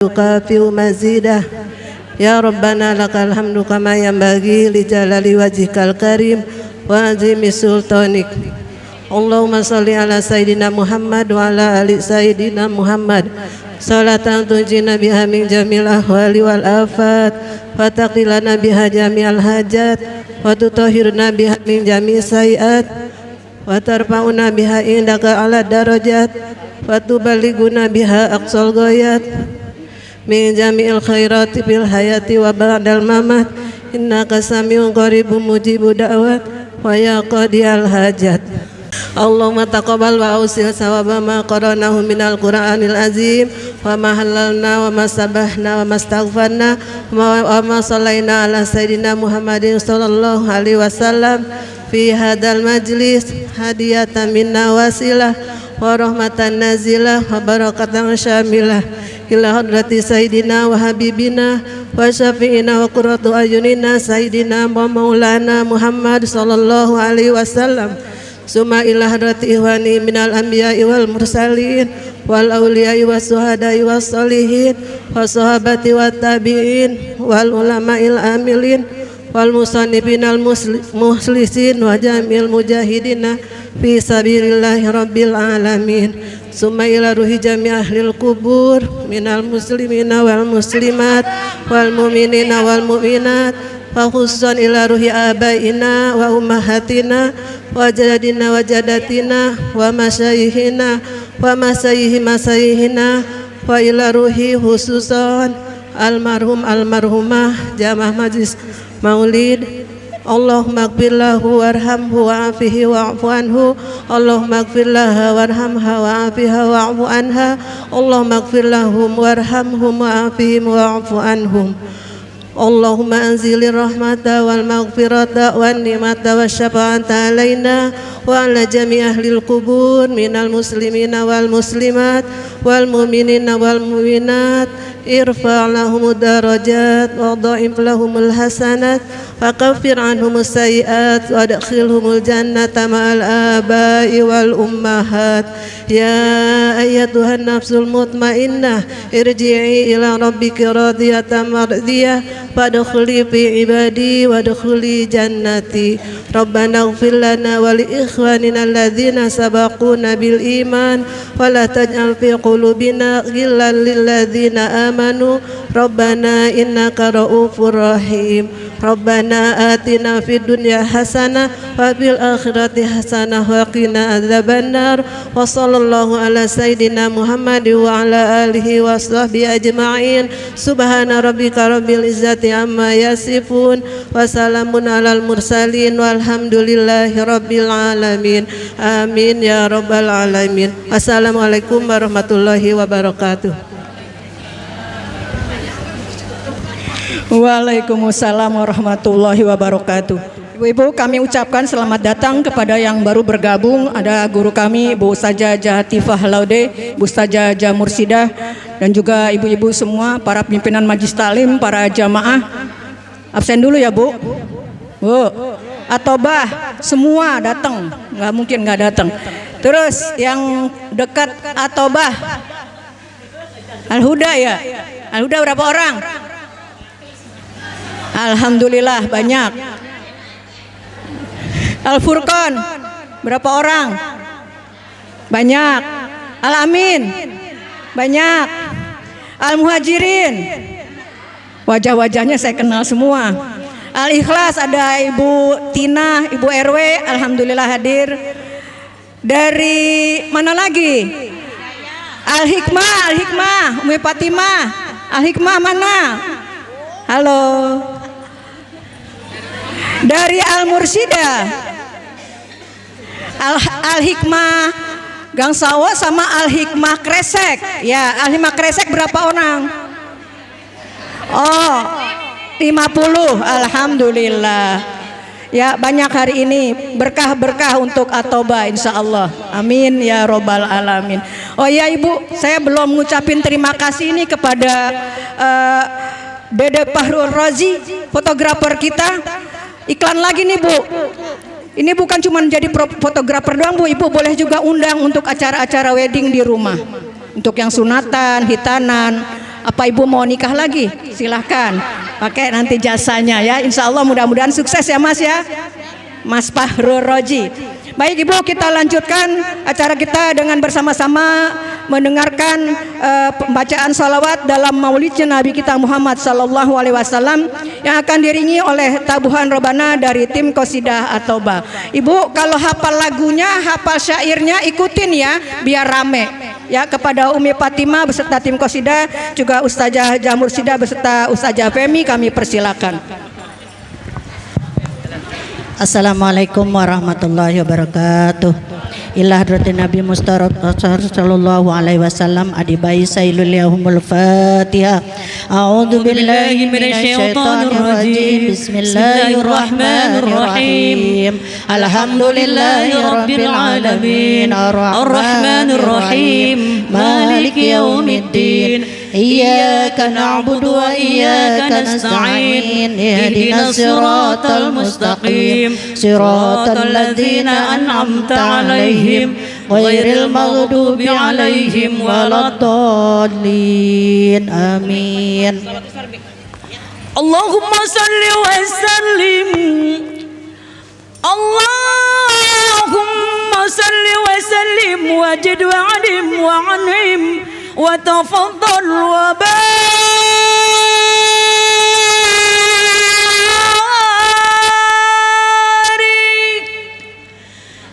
يكافئ مزيده يا ربنا لك الحمد كما ينبغي لجلال وجهك الكريم وعظيم سلطانك اللهم صل على سيدنا محمد وعلى آل سيدنا محمد صلاة تنجينا بها من جميع الأهوال والآفات وتقي لنا بها جميع الحاجات وتطهرنا بها من جميع السيئات وترفعنا بها عندك على الدرجات وتبلغنا بها أقصى الغايات من جميع الخيرات في الحياة وبعد الممات إنك سميع قريب مجيب دعوات ويا قاضي الحاجات اللهم تقبل وأوصل ثواب ما قرأناه من القرآن العظيم وما حللنا وما سبحنا وما استغفرنا وما صلينا على سيدنا محمد صلى الله عليه وسلم في هذا المجلس هدية منا وسيلة ورحمة نازلة وبركة شاملة إلى حضرة سيدنا وحبيبنا وشفيعنا وقرة أعيننا سيدنا ومولانا محمد صلى الله عليه وسلم ثم إلى حضرة إخواني من الأنبياء والمرسلين والأولياء والشهداء والصالحين والصحابة والتابعين والعلماء العاملين والمصنفين المخلصين وجميع المجاهدين في سبيل الله رب العالمين ثم إلى روح جميع أهل القبور من المسلمين والمسلمات والمؤمنين والمؤمنات وخصوصا إلى روح آبائنا وأمهاتنا وجدنا وجداتنا ومشايخنا ومشايخنا وإلى روح خصوصا المرحوم المرحومة جamaah majlis maulid Allahumma ighfir lahu warhamhu wa'afihi wa'fu anhu Allahumma ighfir laha warhamha wa'afiha wa'fu anha Allahumma ighfir lahum warhamhum wa'afihim wa'fu anhum Allahumma anzilir rahmata wal maghfirata wan ni'mata wasyafa'ata alaina wa ala jami' ahlil qubur minal muslimina wal muslimat wal mu'minina wal mu'minat irfa' lahum darajat wa dha'if lahumul hasanat wa kaffir anhumus sayyi'at wa adkhilhumul jannata ma'al aba'i wal ummahat ya ayyatuhan nafsul mutmainnah irji'i ila rabbiki radiyatan mardiyah fadkhuli fi ibadi wadkhuli jannati rabbana ighfir lana wa li ikhwanina alladhina sabaquna bil iman wa la taj'al fi qulubina ghillan lil ladzina amanu rabbana innaka raufur rahim rabbana atina fid dunya hasanah wa fil akhirati hasanah wa qina adzabannar wa sallallahu ala sayidina Muhammad wa ala alihi wa sahbihi ajma'in subhana rabbika rabbil izzati amma yasifun wa salamun alal mursalin walhamdulillahi rabbil alamin amin ya rabbal alamin. Assalamualaikum warahmatullahi wabarakatuh. Waalaikumsalam warahmatullahi wabarakatuh. Ibu-ibu, kami ucapkan selamat datang kepada yang baru bergabung. Ada guru kami Bu Ustazah Jahatifah Laude, Bu Ustazah Jamursidah, dan juga ibu-ibu semua, para pimpinan Majlis Taklim, para jamaah. Absen dulu ya Bu. Bu, Atobah semua datang, nggak mungkin nggak datang. Terus yang dekat Atobah, Al-Huda ya, Al-Huda berapa orang? Alhamdulillah banyak. Al-Furqan berapa orang? Banyak. Al-Amin banyak. Al-Muhajirin wajah-wajahnya saya kenal semua. Al-Ikhlas ada Ibu Tina, Ibu RW, alhamdulillah hadir. Dari mana lagi? Al-Hikmah, Al-Hikmah, Umi Fatimah. Al-Hikmah mana? Halo. Dari Al-Mursidah, Al-Hikmah Gang Sawo sama Al-Hikmah Kresek. Ya, Al-Hikmah Kresek berapa orang? Oh, 50. Alhamdulillah. Ya, banyak hari ini berkah-berkah untuk Atoba insyaallah. Amin ya robbal alamin. Oh ya Ibu, saya belum ngucapin terima kasih ini kepada Dede Fahrul Razi, fotografer kita. Iklan lagi nih Bu. Ini bukan cuma jadi fotografer doang Bu, Ibu boleh juga undang untuk acara-acara wedding di rumah. Untuk yang sunatan, hitanan, Apa ibu mau nikah lagi? Silahkan pakai nanti jasanya ya. Insya Allah mudah-mudahan sukses ya Mas ya, Mas Fahrul Roji. Baik Ibu, kita lanjutkan acara kita dengan bersama-sama mendengarkan pembacaan salawat dalam maulidnya Nabi kita Muhammad Sallallahu Alaihi Wasallam yang akan diringi oleh tabuhan Robana dari tim Qasidah At-Taubah. Ibu kalau hafal lagunya, hafal syairnya, ikutin ya biar rame. Ya, kepada Umi Fatimah beserta tim Qasidah, juga Ustazah Jamursidah beserta Ustazah Femi kami persilakan. Assalamualaikum warahmatullahi wabarakatuh. Ila hadratin Nabi Mustafa sallallahu alaihi wasallam adibai sailul yahumul Fatihah. A'udzu billahi minasyaitonir rajim. Bismillahirrahmanirrahim. Alhamdulillahi rabbil alamin. Arrahmanir rahim. Maliki yaumiddin. إياك نعبد وإياك نستعين اهدنا الصراط المستقيم صراط الذين أنعمت عليهم غير المغضوب عليهم ولا الضالين آمين. اللهم صل وسلم اللهم صل وسلم وجد وعلم وعنهم وتفضل وبارك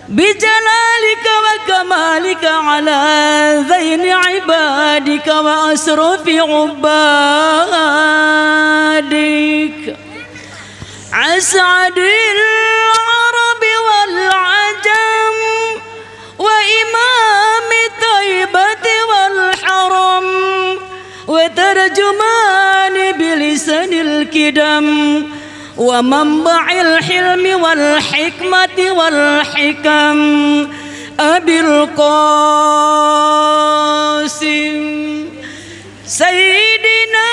بجلالك وكمالك على ذين عبادك وأسرف عبادك أسعد العرب والعجم وإمام طيبة والحرم وترجمان بلسان الكدم ومنبع الحلم والحكمة والحكم أبي القاسم سيدنا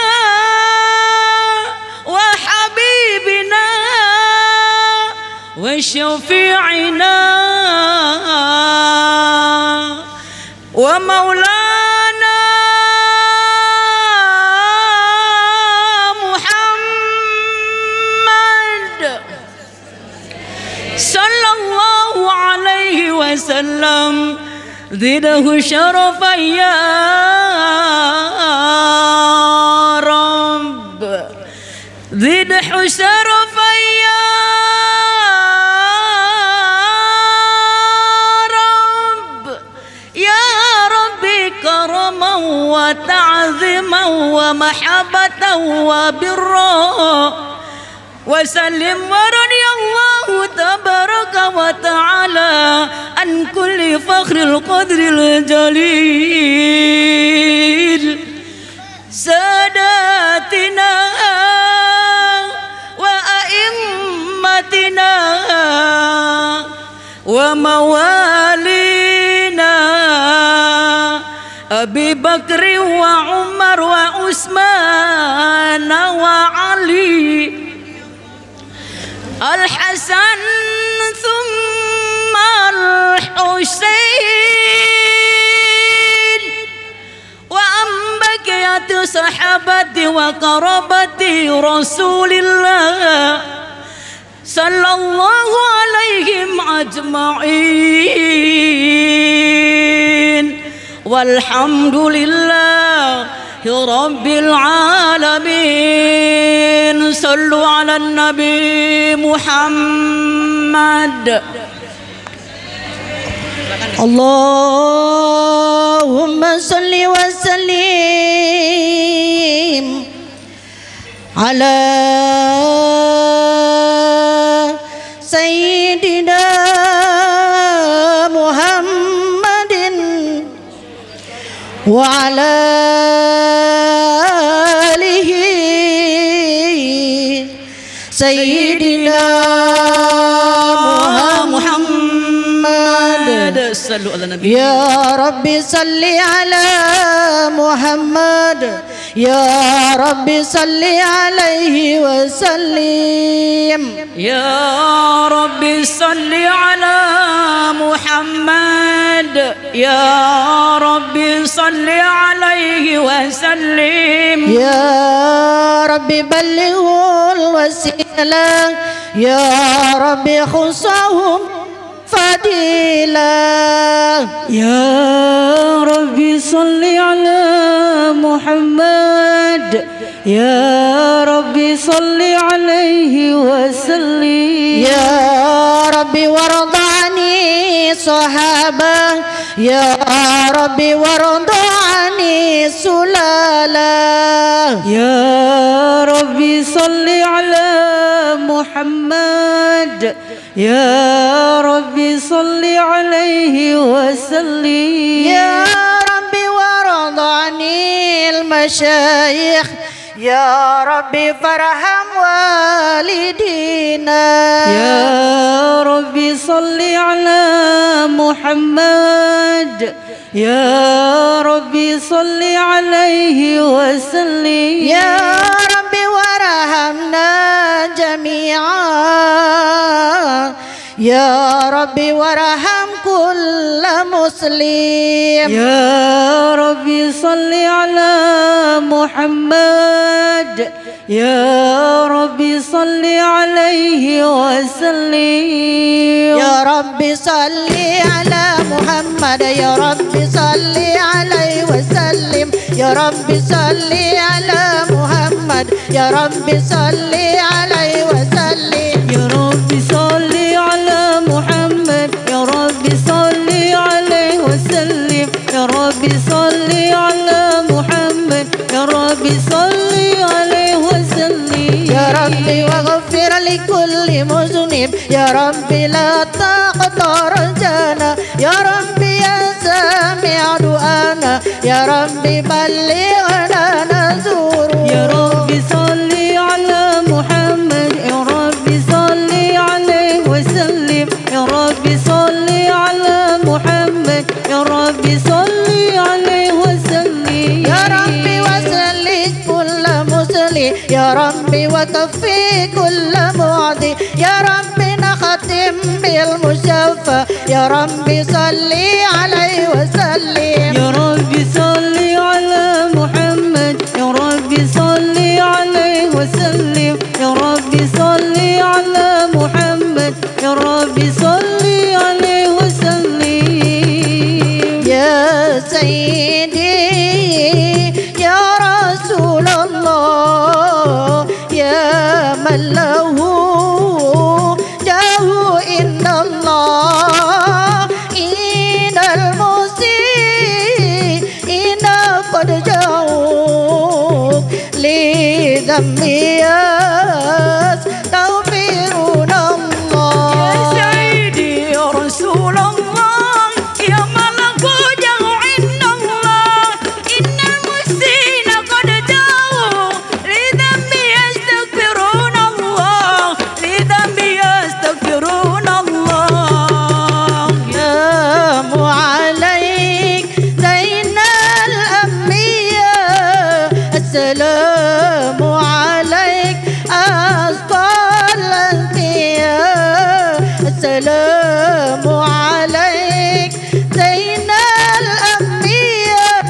وحبيبنا وشفيعنا ومولانا محمد صلى الله عليه وسلم زده شرفا يا رب زده شرفا يا كرما وتعظيما ومحبة وبرا وسلم ورضي الله تبارك وتعالى عن كل فخر القدر الجليل ساداتنا وأئمتنا وموالينا أبي بكر وعمر وعثمان وعلي الحسن ثم الحسين وأن بقية صحابة وقرابة رسول الله صلى الله عليهم أجمعين والحمد لله رب العالمين. صلوا على النبي محمد. اللهم صل وسلم على سيدنا محمد وعلى آله سيدنا محمد. يا رب صل على محمد يا رب صل عليه وسلم يا رب صل على محمد يا رب صل عليه وسلم يا رب بلغه الوسيلة يا رب خصهم فضيلة يا رب صل على محمد يا رب صل عليه وسلم يا رب وارض عن الصحابة يا رب وارض عن السلالة يا رب صل على محمد يا رب صل عليه وسلم يا رب وارض عن المشايخ يا رب فارحم والدينا يا رب صل على محمد يا رب صل عليه وسلم يا رب وارحمنا جميعا يا رب وارحم كل مسلم يا رب صل على محمد يا رب صل عليه وسلم يا رب صل على محمد يا رب صل عليه وسلم يا رب صل على محمد يا رب صل عليه وسلم يا رب صل على محمد يا رب صل عليه وسلم يا رب صل على محمد يا رب صل عليه وسلم يا رب واغفر لكل مذنب يا رب لا تقطع رجانا يا رب يا سامع دعانا يا رب بلغنا نزور يا رب صل على محمد يا رب صل عليه وسلم يا رب صل على محمد يا رب صل عليه وسلم يا رب وسلم كل مسلم يا رب وكفي كل معدي يا رب نختم بالمشفى يا رب صل عليه وسلم يا رب صل على محمد يا رب صل عليه وسلم يا رب صل على محمد يا رب صل عليه وسلم يا سيدي يا رسول الله يا من له جاه عند الله إن المسيئين قد جاءوك لذنبي يستغفرون الله يا سيدي يا رسول الله يا ملك جاه عند الله إن المسيئين قد جاءوا لذنبي يستغفرون الله لذنبي يستغفرون الله السلام عليك زين الأنبياء السلام عليك أصفى الأنبياء السلام عليك زين الأنبياء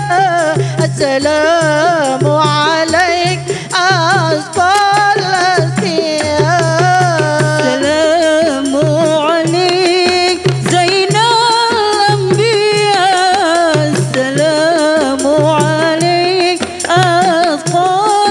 السلام عليك أصفى الأنبياء السلام عليك زين الأنبياء السلام عليك أطفال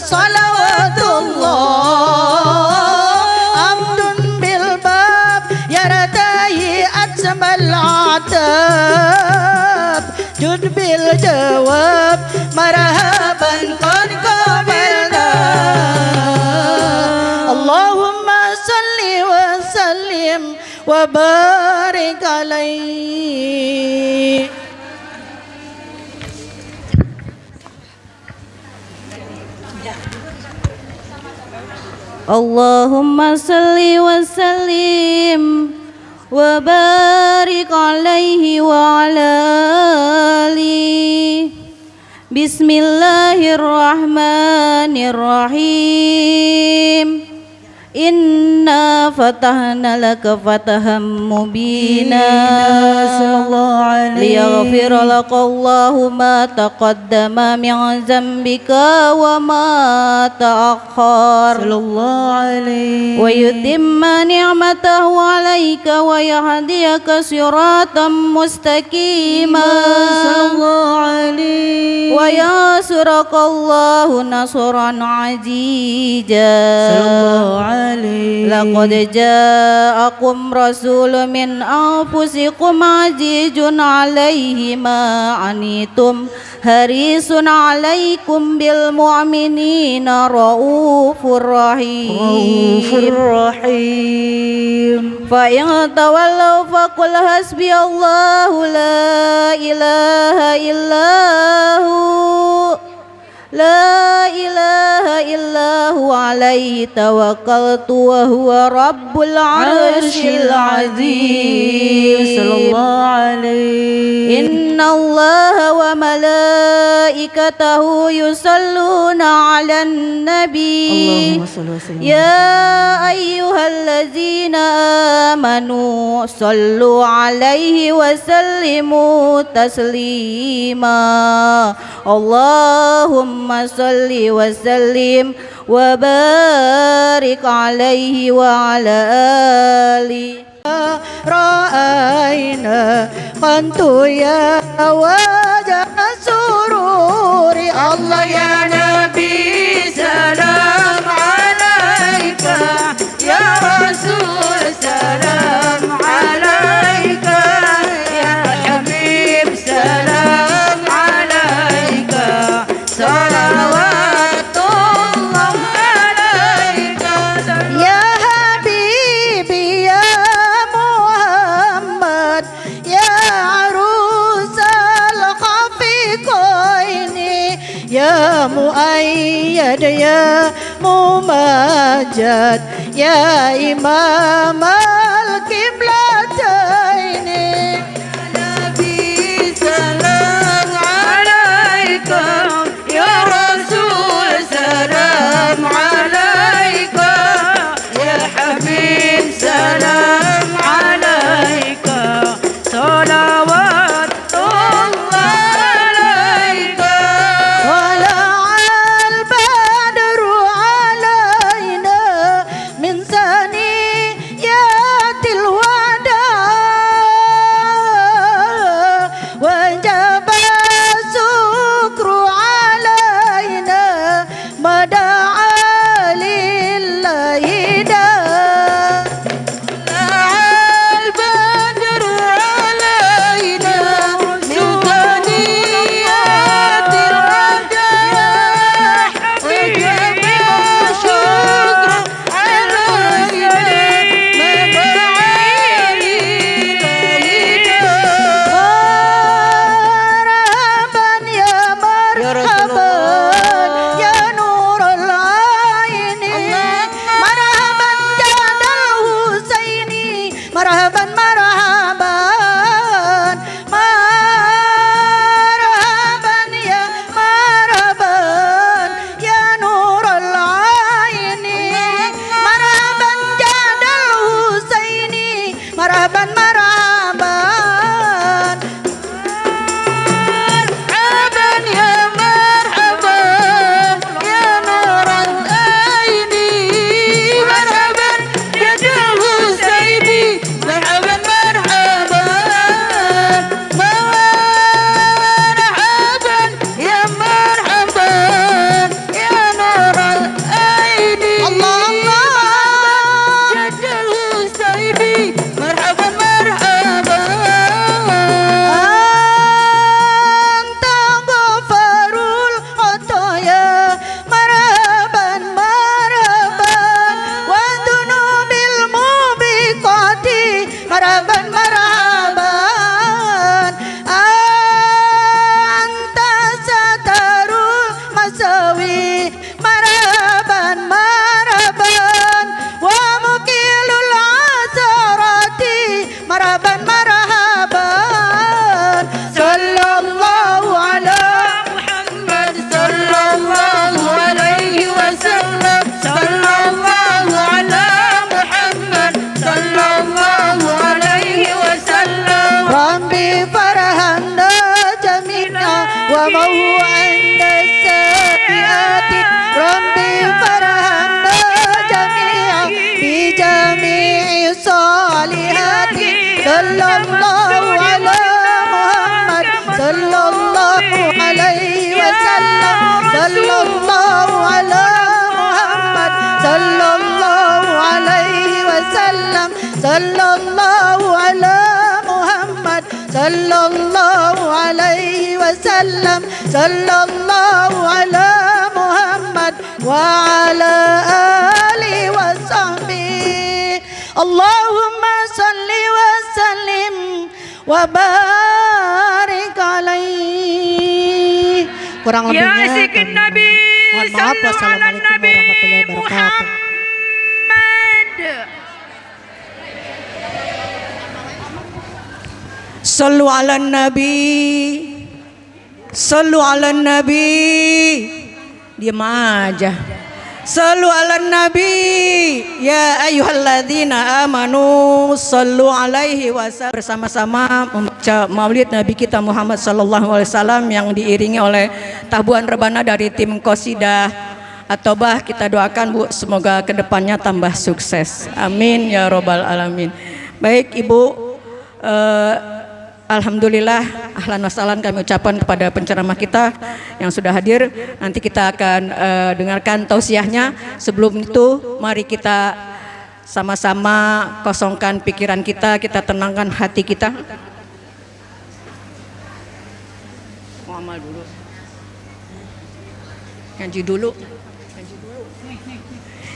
صلوات الله عبد بالباب يرتاي أجمل العتاب جد بالجواب مرحبا قد قبلنا اللهم صل وسلم وبارك عليه. Allahumma salli wa sallim wa barik alaihi wa ala alihi. Bismillahirrahmanirrahim. Inna fatahna laka fataham mubina liyaghfira laka Allahu ma taqaddama min zambika wa ma ta'akhkhar wa yutimma ni'matahu alayka wa yahdiyaka siratan mustaqima wa yansuraka Allahu nasran aziza. Laqad ja'akum rasulun min anfusikum azizun 'alaihi ma 'anittum harisun 'alaikum bil mu'minina raufur rahim. Fa in tawallaw faqul hasbiyallahu la ilaha illahu la ilaha illahu alaihi tawakkaltu wa huwa rabbul arsyil azim. Sallallahu alaihi. Inna allaha wa malaikatahu yusalluna ala nabi. Ya ayyuhallazina amanu sallu alaihi wa sallimu taslima. Allahumma salli wa sallim wa barik alaihi wa ala alihi. Ra'ayna qantu ya wajah sururi Allah ya Nabi salam alaika ya Rasul salam alaika ya Habib salam alaika salawatullah alaika ya Habibi ya Muhammad ya arusal khafiqaini ya muayyad ya mumajjad ya imam al-qiblataini Nabi salam alaika ya Rasul salam alaika ya Habib salam alaika salawatullah alaika tala'al badru alaina min saniyatil wada wajaba syukru alaina mada'a lillahi da البدر علينا من ثنيات الوداع وجب الشكر علينا مدعي مرحبا يا مرحبا يا نور العين مرحبا جاد الحسيني مرحبا مرحبا مرحبا يا مرحبا يا نور العين مرحبا جاد الحسيني مرحبا مرحبا مرحبا يا مرحبا يا نور العين مرحبا يا الحسيني مرحبا مرحبا مرحبا يا مرحبا يا نور sallallahu ala Muhammad sallallahu alaihi wasallam sallallahu ala Muhammad wa ala alihi wa sahbihi Allahumma salli wa sallim wa barik alaihi. Kurang lebihnya Nabi, mohon maaf. Wassalamualaikum warahmatullahi wabarakatuh. Sallu ala Nabi, sallu ala Nabi. Diam aja. Sallu ala Nabi, ya ayyuhalladzina amanu sallu alaihi wasallam. Bersama-sama membaca maulid Nabi kita Muhammad sallallahu alaihi wasallam yang diiringi oleh tabuhan rebana dari tim Qasidah At-Taubah. Kita doakan Bu, semoga kedepannya tambah sukses. Amin ya robbal alamin. Baik Ibu, alhamdulillah, ahlan wa sahlan kami ucapkan kepada penceramah kita yang sudah hadir. Nanti kita akan dengarkan tausiahnya. Sebelum itu, mari kita sama-sama kosongkan pikiran kita, kita tenangkan hati kita. Mau amal dulu. Ngaji dulu.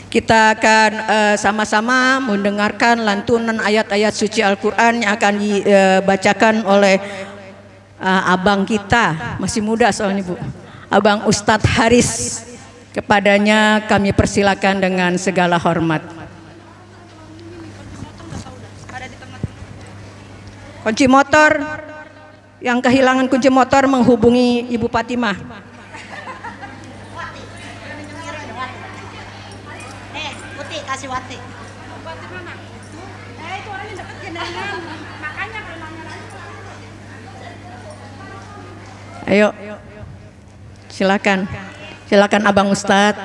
Kita akan sama-sama mendengarkan lantunan ayat-ayat suci Al-Quran yang akan dibacakan oleh abang kita, masih muda soalnya Bu, Abang Ustadz Haris. Kepadanya kami persilakan dengan segala hormat. Kunci motor, yang kehilangan kunci motor menghubungi Ibu Fatimah. Kasih Wati. Itu orangnya deket jenengan, makanya ayo, silakan, silakan Abang Ustadz.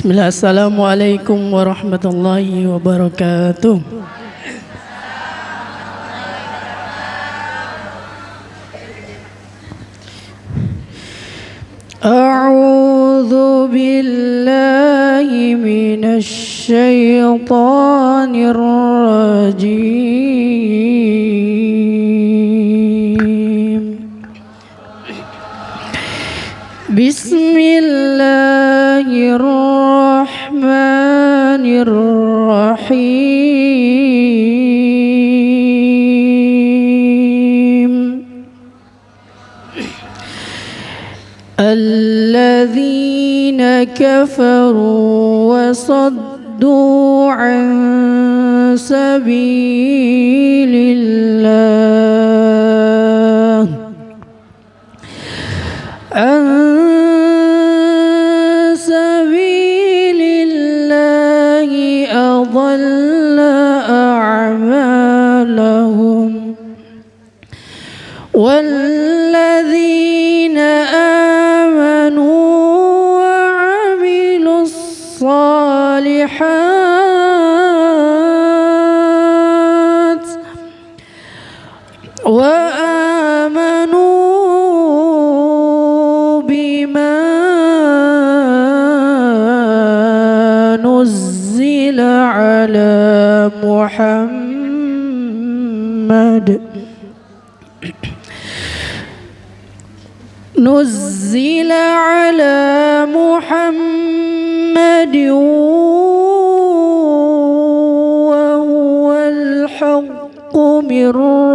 Bismillah, assalamualaikum warahmatullahi wabarakatuh. A'udzu billahi minasy syaithanir rajim. Bismillahirrahmanirrahim. Alladzina kafaru wa saddu an sabilillah أضل أعمالهم والذين آمنوا وعملوا الصالحات وآمنوا بما نزل على محمد وهو الحق من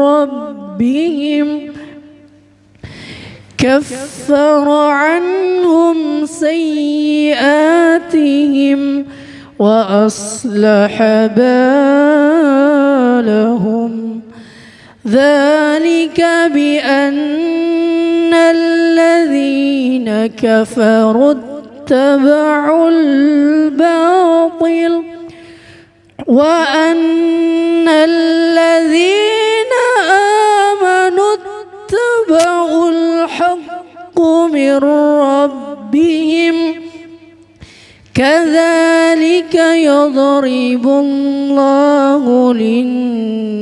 ربهم كفر عنهم سيئاتهم وأصلح بالهم ذلك بأن الذين كفروا اتبعوا الباطل وأن الذين آمنوا اتبعوا الحق من ربهم كذلك يضرب الله للناس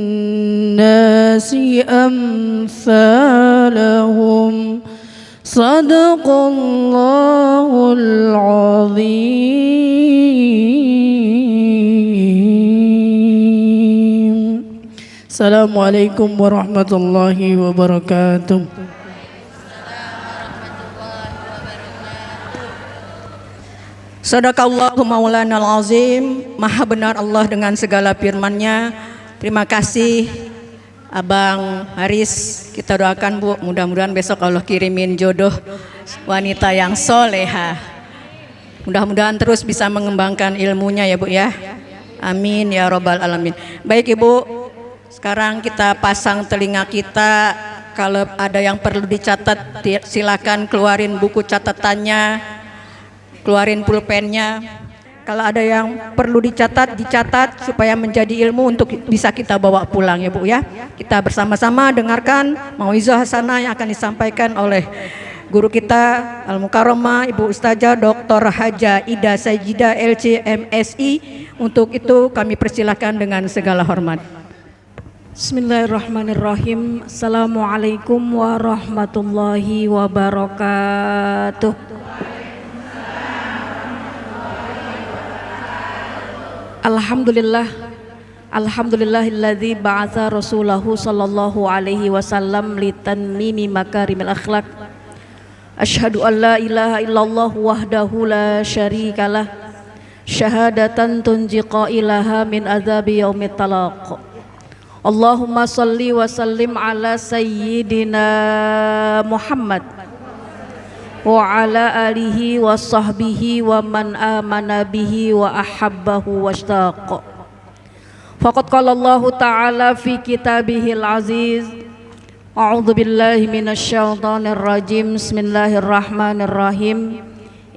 أمثالهم صدق الله العظيم. Assalamualaikum warahmatullahi wabarakatuh. Sadaqallahu maulana al-azim. Maha benar Allah dengan segala firman-Nya. Terima kasih Abang Haris. Kita doakan Bu, mudah-mudahan besok Allah kirimin jodoh wanita yang soleha. Mudah-mudahan terus bisa mengembangkan ilmunya ya Bu ya. Amin ya robbal alamin. Baik Ibu, sekarang kita pasang telinga kita. Kalau ada yang perlu dicatat silakan keluarin buku catatannya, keluarin pulpennya. Kalau ada yang perlu dicatat supaya menjadi ilmu untuk bisa kita bawa pulang ya Bu ya. Kita bersama-sama dengarkan mauizah hasanah yang akan disampaikan oleh guru kita Al-Mukarramah Ibu Ustazah Dr. Haja Ida Sajidah LC MSI. Untuk itu kami persilakan dengan segala hormat. Bismillahirrahmanirrahim. Assalamualaikum warahmatullahi wabarakatuh. Alhamdulillahilladzi ba'atha rasulahu sallallahu alaihi wasallam litanmimi makarimil akhlaq. Asyhadu an la ilaha illallah wahdahu la syarikalah. Syahadatan tunjiqa ilaha min adzabi yaumit talaq. Allahumma salli wa sallim ala sayyidina Muhammad wa ala alihi wa sahbihi wa man amana bihi wa ahabbahu washtaq. Faqad qala Allah ta'ala fi kitabihil aziz. A'udzu billahi minasyaitonir rajim. Bismillahirrahmanirrahim.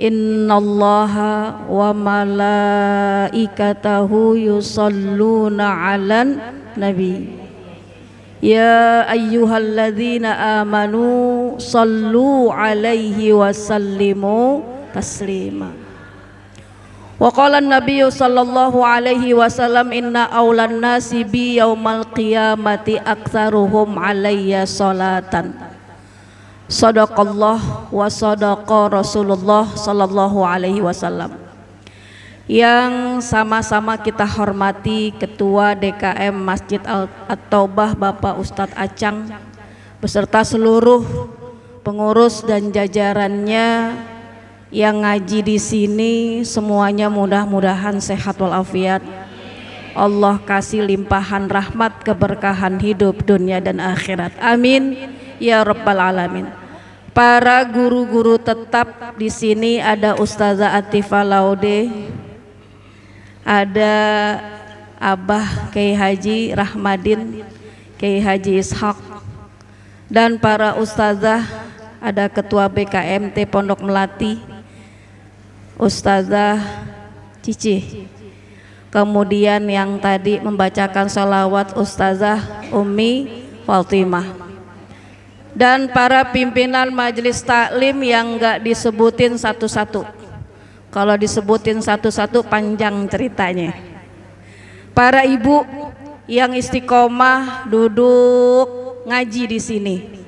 Innallaha wa malaikatahu yusalluna 'alan nabi. Ya ayyuhalladzina amanu sallu alaihi wa sallimu taslima. Wa qala an-nabiyyu sallallahu alaihi wasallam inna awlan nasi bi yaumal qiyamati aktsaruhum alayya salatan. Sadaqallah wa sadaqa Rasulullah sallallahu alaihi wasallam. Yang sama-sama kita hormati Ketua DKM Masjid At-Taubah Bapak Ustadz Acang beserta seluruh pengurus dan jajarannya yang ngaji di sini, semuanya mudah-mudahan sehat walafiat. Allah kasih limpahan rahmat keberkahan hidup dunia dan akhirat. Amin ya rabbal alamin. Para guru-guru tetap di sini ada Ustazah Atifah Laude, ada Abah Kiai Haji Rahmadin, Kiai Haji Ishak, dan para ustazah, ada Ketua BKMT Pondok Melati Ustazah Cici, kemudian yang tadi membacakan sholawat Ustazah Umi Fatimah, dan para pimpinan majelis taklim yang enggak disebutin satu-satu. Kalau disebutin satu-satu panjang ceritanya. Para ibu yang istiqomah duduk ngaji di sini.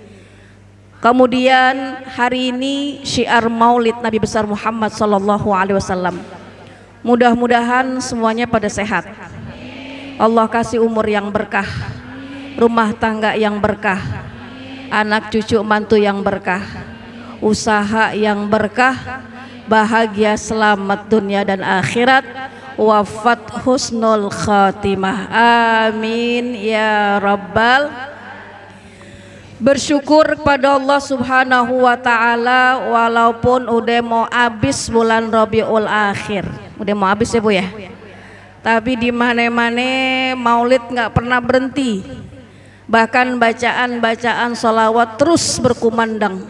Kemudian hari ini syiar Maulid Nabi besar Muhammad sallallahu alaihi wasallam. Mudah-mudahan semuanya pada sehat. Allah kasih umur yang berkah, rumah tangga yang berkah, anak cucu mantu yang berkah, usaha yang berkah, bahagia selamat dunia dan akhirat, wafat husnul khatimah. Amin ya rabbal. Bersyukur kepada Allah subhanahu wa ta'ala, walaupun udah mau habis bulan Rabiul Akhir, udah mau habis ya Bu ya, tapi di mana-mana maulid nggak pernah berhenti, bahkan bacaan-bacaan sholawat terus berkumandang,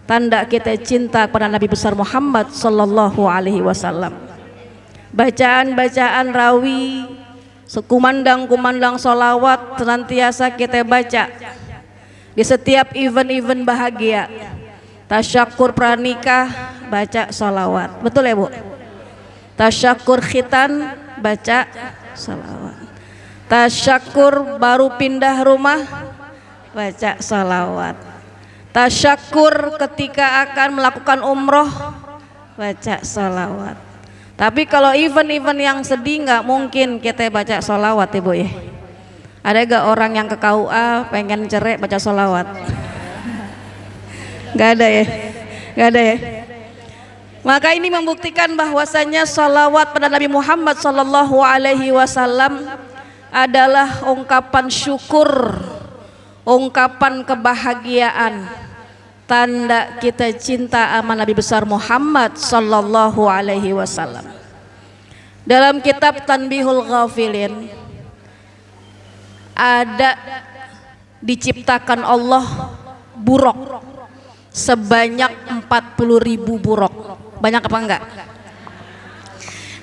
tanda kita cinta kepada Nabi besar Muhammad sallallahu alaihi wasallam. Bacaan-bacaan rawi, sekumandang-kumandang sholawat senantiasa kita baca di setiap event-event bahagia, Tasyakur pranikah baca sholawat. Betul ya Bu? Tasyakur khitan baca sholawat. Tasyakur baru pindah rumah baca sholawat. Tasyakur ketika akan melakukan umroh baca sholawat. Tapi kalau event-event yang sedih nggak mungkin kita baca sholawat ya Bu ya. Ada gak orang yang ke KUA pengen cerai baca sholawat? Gak ada ya? Gak ada ya? Maka ini membuktikan bahwasanya sholawat pada Nabi Muhammad SAW adalah ungkapan syukur, ungkapan kebahagiaan, tanda kita cinta sama Nabi besar Muhammad SAW. Dalam kitab Tanbihul Ghafilin ada diciptakan Allah buruk sebanyak 40.000 buruk. Banyak apa enggak?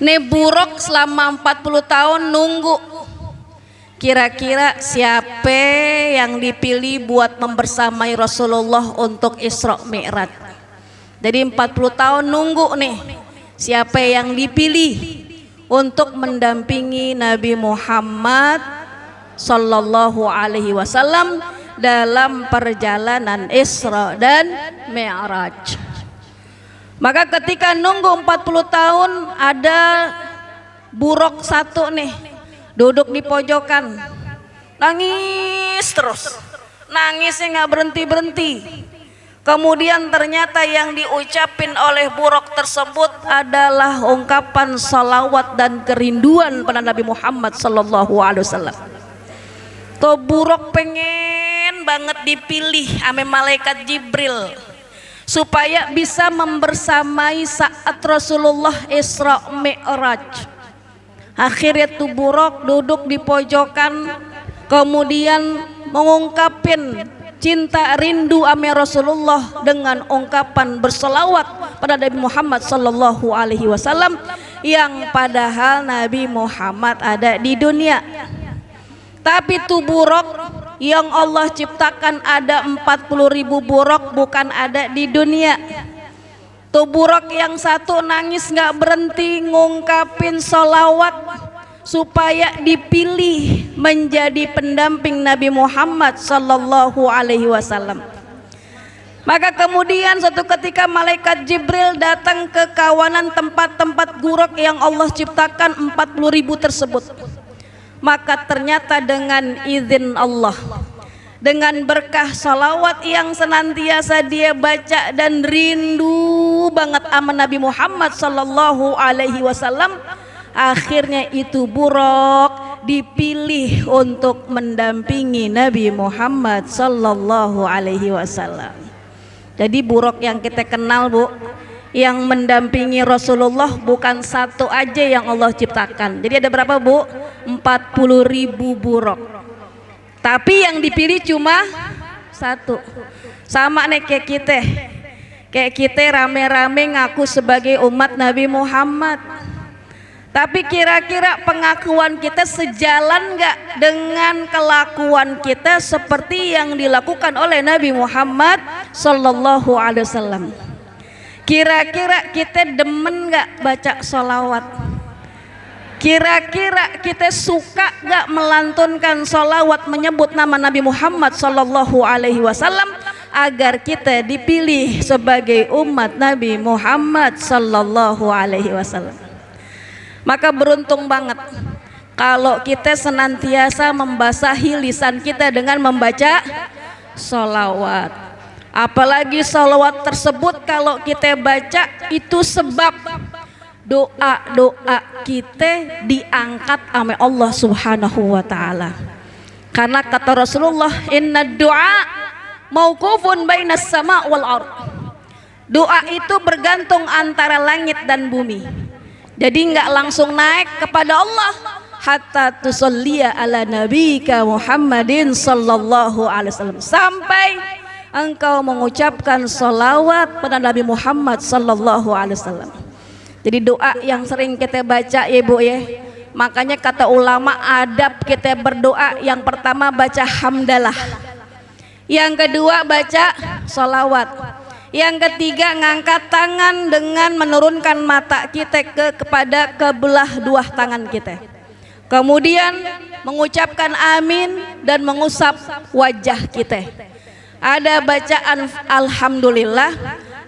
Nih buruk selama 40 tahun nunggu kira-kira siapa yang dipilih buat membersamai Rasulullah untuk Isra Mi'raj. Jadi 40 tahun nunggu nih siapa yang dipilih untuk mendampingi Nabi Muhammad Sallallahu Alaihi Wasallam dalam perjalanan Isra dan Mi'raj. Maka ketika nunggu 40 tahun ada buruk satu nih duduk di pojokan nangis terus, nangisnya nggak berhenti-berhenti. Kemudian ternyata yang diucapin oleh buruk tersebut adalah ungkapan salawat dan kerinduan pada Nabi Muhammad Sallallahu Alaihi Wasallam. Tuh buruk pengen banget dipilih sama malaikat Jibril supaya bisa membersamai saat Rasulullah Isra Mi'raj. Akhirnya tuh buruk duduk di pojokan kemudian mengungkapin cinta rindu sama Rasulullah dengan ungkapan berselawat pada Nabi Muhammad Sallallahu Alaihi Wasallam yang padahal Nabi Muhammad ada di dunia. Tapi tuh buruk yang Allah ciptakan ada 40.000 buruk bukan ada di dunia. Tuh buruk yang satu nangis gak berhenti ngungkapin sholawat supaya dipilih menjadi pendamping Nabi Muhammad Sallallahu Alaihi Wasallam. Maka kemudian suatu ketika malaikat Jibril datang ke kawanan tempat-tempat buruk yang Allah ciptakan 40.000 tersebut. Maka ternyata dengan izin Allah, dengan berkah salawat yang senantiasa dia baca dan rindu banget sama Nabi Muhammad Sallallahu Alaihi Wasallam, akhirnya itu buruk dipilih untuk mendampingi Nabi Muhammad Sallallahu Alaihi Wasallam. Jadi buruk yang kita kenal Bu, yang mendampingi Rasulullah bukan satu aja yang Allah ciptakan. Jadi ada berapa Bu? 40.000 buruk. Tapi yang dipilih cuma satu. Sama nih kayak kita rame-rame ngaku sebagai umat Nabi Muhammad. Tapi kira-kira pengakuan kita sejalan gak dengan kelakuan kita seperti yang dilakukan oleh Nabi Muhammad Sallallahu Alaihi Wasallam? Kira-kira kita demen gak baca sholawat? Kira-kira kita suka gak melantunkan sholawat menyebut nama Nabi Muhammad Sallallahu Alaihi Wasallam agar kita dipilih sebagai umat Nabi Muhammad Sallallahu Alaihi Wasallam? Maka beruntung banget kalau kita senantiasa membasahi lisan kita dengan membaca sholawat. Apalagi sholawat tersebut kalau kita baca itu sebab doa-doa kita diangkat oleh Allah Subhanahu wa taala. Karena kata Rasulullah, inna du'a mauqufun bainas sama wal ard. Doa itu bergantung antara langit dan bumi. Jadi enggak langsung naik kepada Allah hatta tusalliya ala nabiyika Muhammadin sallallahu alaihi wasallam, sampai engkau mengucapkan salawat pada Nabi Muhammad sallallahu alaihi wasallam. Jadi doa yang sering kita baca ya Bu ya. Makanya kata ulama adab kita berdoa, yang pertama baca hamdalah, yang kedua baca salawat, Yang ketiga, ngangkat tangan dengan menurunkan mata kita kepada kebelah dua tangan kita. Kemudian mengucapkan amin dan mengusap wajah kita. Ada bacaan alhamdulillah,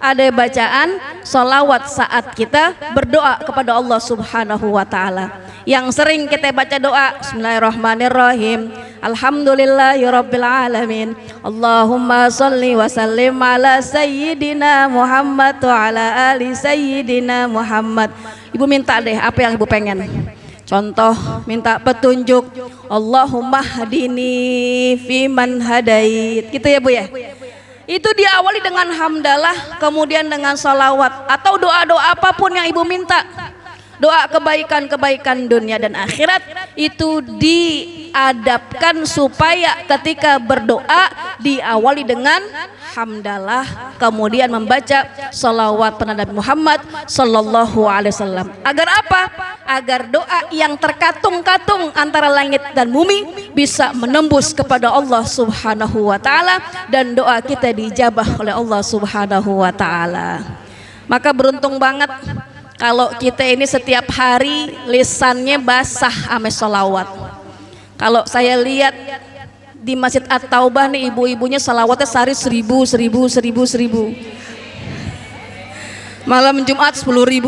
ada bacaan sholawat saat kita berdoa kepada Allah Subhanahu wa ta'ala. Yang sering kita baca doa Bismillahirrahmanirrahim, Alhamdulillahirabbil alamin, Allahumma sholli wa sallim ala sayyidina Muhammad wa ala ali sayyidina Muhammad. Ibu minta deh apa yang ibu pengen. Contoh, minta petunjuk, Allahumma hadini fiman hadait, gitu ya Bu ya. Itu diawali dengan hamdalah, kemudian dengan salawat atau doa-doa apapun yang ibu minta. Doa kebaikan-kebaikan dunia dan akhirat itu diadabkan supaya ketika berdoa diawali dengan hamdalah, kemudian membaca salawat pada Nabi Muhammad sallallahu alaihi wasallam. Agar apa? Agar doa yang terkatung-katung antara langit dan bumi bisa menembus kepada Allah Subhanahu wa taala dan doa kita dijabah oleh Allah Subhanahu wa taala. Maka beruntung banget kalau kita ini setiap hari lisannya basah ame sholawat. Kalau saya lihat di Masjid At-Taubah nih, ibu-ibunya sholawatnya sehari 1000. Malam Jumat 10.000.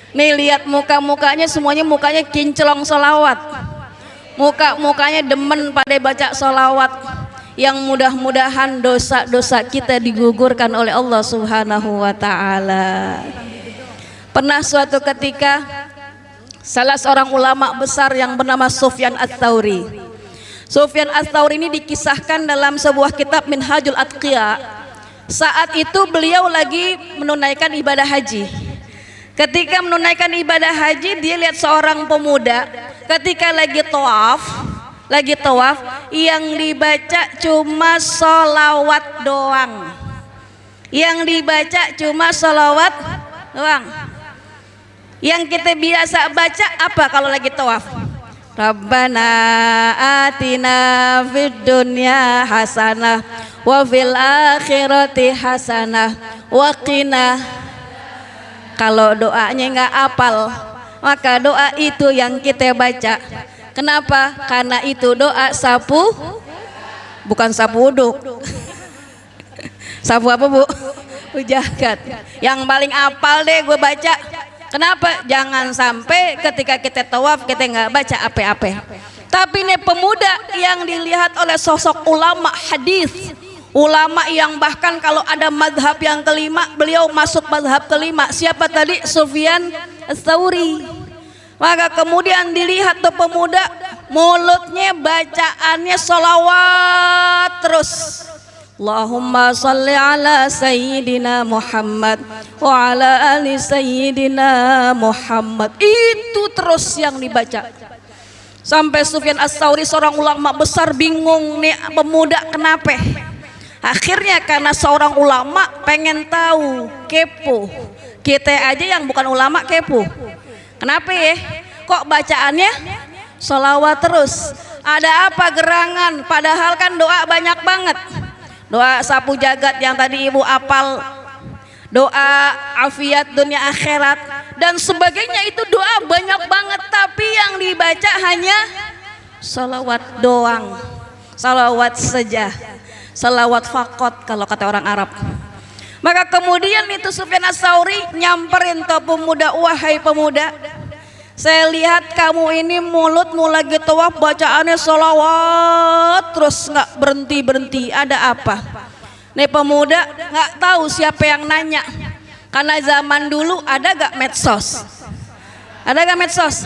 Nih lihat muka-mukanya, semuanya mukanya kinclong sholawat. Muka-mukanya demen pada baca sholawat. Yang mudah-mudahan dosa-dosa kita digugurkan oleh Allah Subhanahu wa ta'ala. Pernah suatu ketika salah seorang ulama besar yang bernama Sufyan Ats-Tsauri. Sufyan Ats-Tsauri ini dikisahkan dalam sebuah kitab Minhajul Atqiya. Saat itu beliau lagi menunaikan ibadah haji. Ketika menunaikan ibadah haji, dia lihat seorang pemuda ketika lagi tawaf yang dibaca cuma sholawat doang. Yang dibaca cuma sholawat doang. Yang kita biasa baca apa kalau lagi tawaf? Rabbana atina fid dunya hasanah wa fil akhirati hasanah wa qina. Kalau doanya nggak apal, maka doa itu yang kita baca. Kenapa? Karena itu doa sapu, bukan sapu uduk. Sapu apa Bu? Ujagat. Yang paling apal deh gue baca. Kenapa? Jangan sampai ketika kita tawaf kita nggak baca apa-apa. Tapi ini pemuda yang dilihat oleh sosok ulama hadis, ulama yang bahkan kalau ada mazhab yang kelima, beliau masuk mazhab kelima. Siapa tadi? Sufyan Ats-Tsauri. Maka kemudian dilihat tuh pemuda, mulutnya bacaannya sholawat terus. Allahumma sholli ala sayyidina Muhammad wa ala ali sayyidina Muhammad. Itu terus yang dibaca. Sampai Sufyan Ats-Tsauri seorang ulama besar bingung nih pemuda kenapa? Akhirnya karena seorang ulama pengen tahu, kepo. Kita aja yang bukan ulama kepo. Kenapa ya? Kok bacaannya sholawat terus? Ada apa gerangan? Padahal kan doa banyak banget. Doa sapu jagat yang tadi ibu apal, doa afiat dunia akhirat dan sebagainya, itu doa banyak banget. Tapi yang dibaca hanya sholawat doang, sholawat saja, sholawat fakot kalau kata orang Arab. Maka kemudian itu Sufyan Ats-Tsauri nyamperin tuh pemuda, wahai pemuda, saya lihat kamu ini mulutmu lagi tawaf bacaannya sholawat terus nggak berhenti, ada apa? Nih pemuda nggak tahu siapa yang nanya, karena zaman dulu ada gak medsos? Ada gak medsos?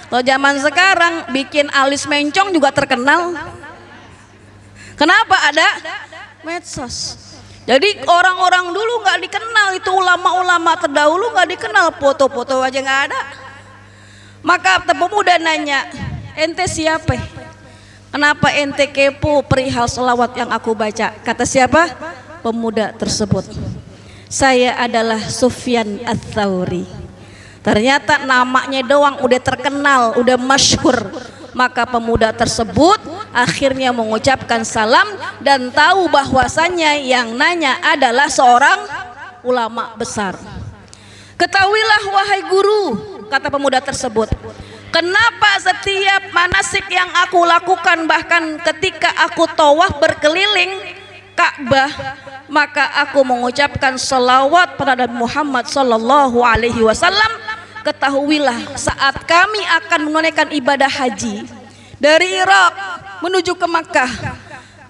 Kalau zaman sekarang bikin alis mencong juga terkenal. Kenapa ada medsos? Jadi orang-orang dulu nggak dikenal, itu ulama-ulama terdahulu nggak dikenal, foto-foto aja nggak ada. Maka pemuda nanya, ente siapa? Kenapa ente kepo perihal selawat yang aku baca? Kata siapa? Pemuda tersebut, saya adalah Sufyan Ats-Tsauri. Ternyata namanya doang udah terkenal, udah masyhur. Maka pemuda tersebut akhirnya mengucapkan salam dan tahu bahwasannya yang nanya adalah seorang ulama besar. Ketahuilah wahai guru, kata pemuda tersebut, kenapa setiap manasik yang aku lakukan, bahkan ketika aku tawaf berkeliling Ka'bah, maka aku mengucapkan salawat pada Nabi Muhammad sallallahu alaihi wasallam. Ketahuilah saat kami akan menunaikan ibadah haji dari Irak menuju ke Makkah,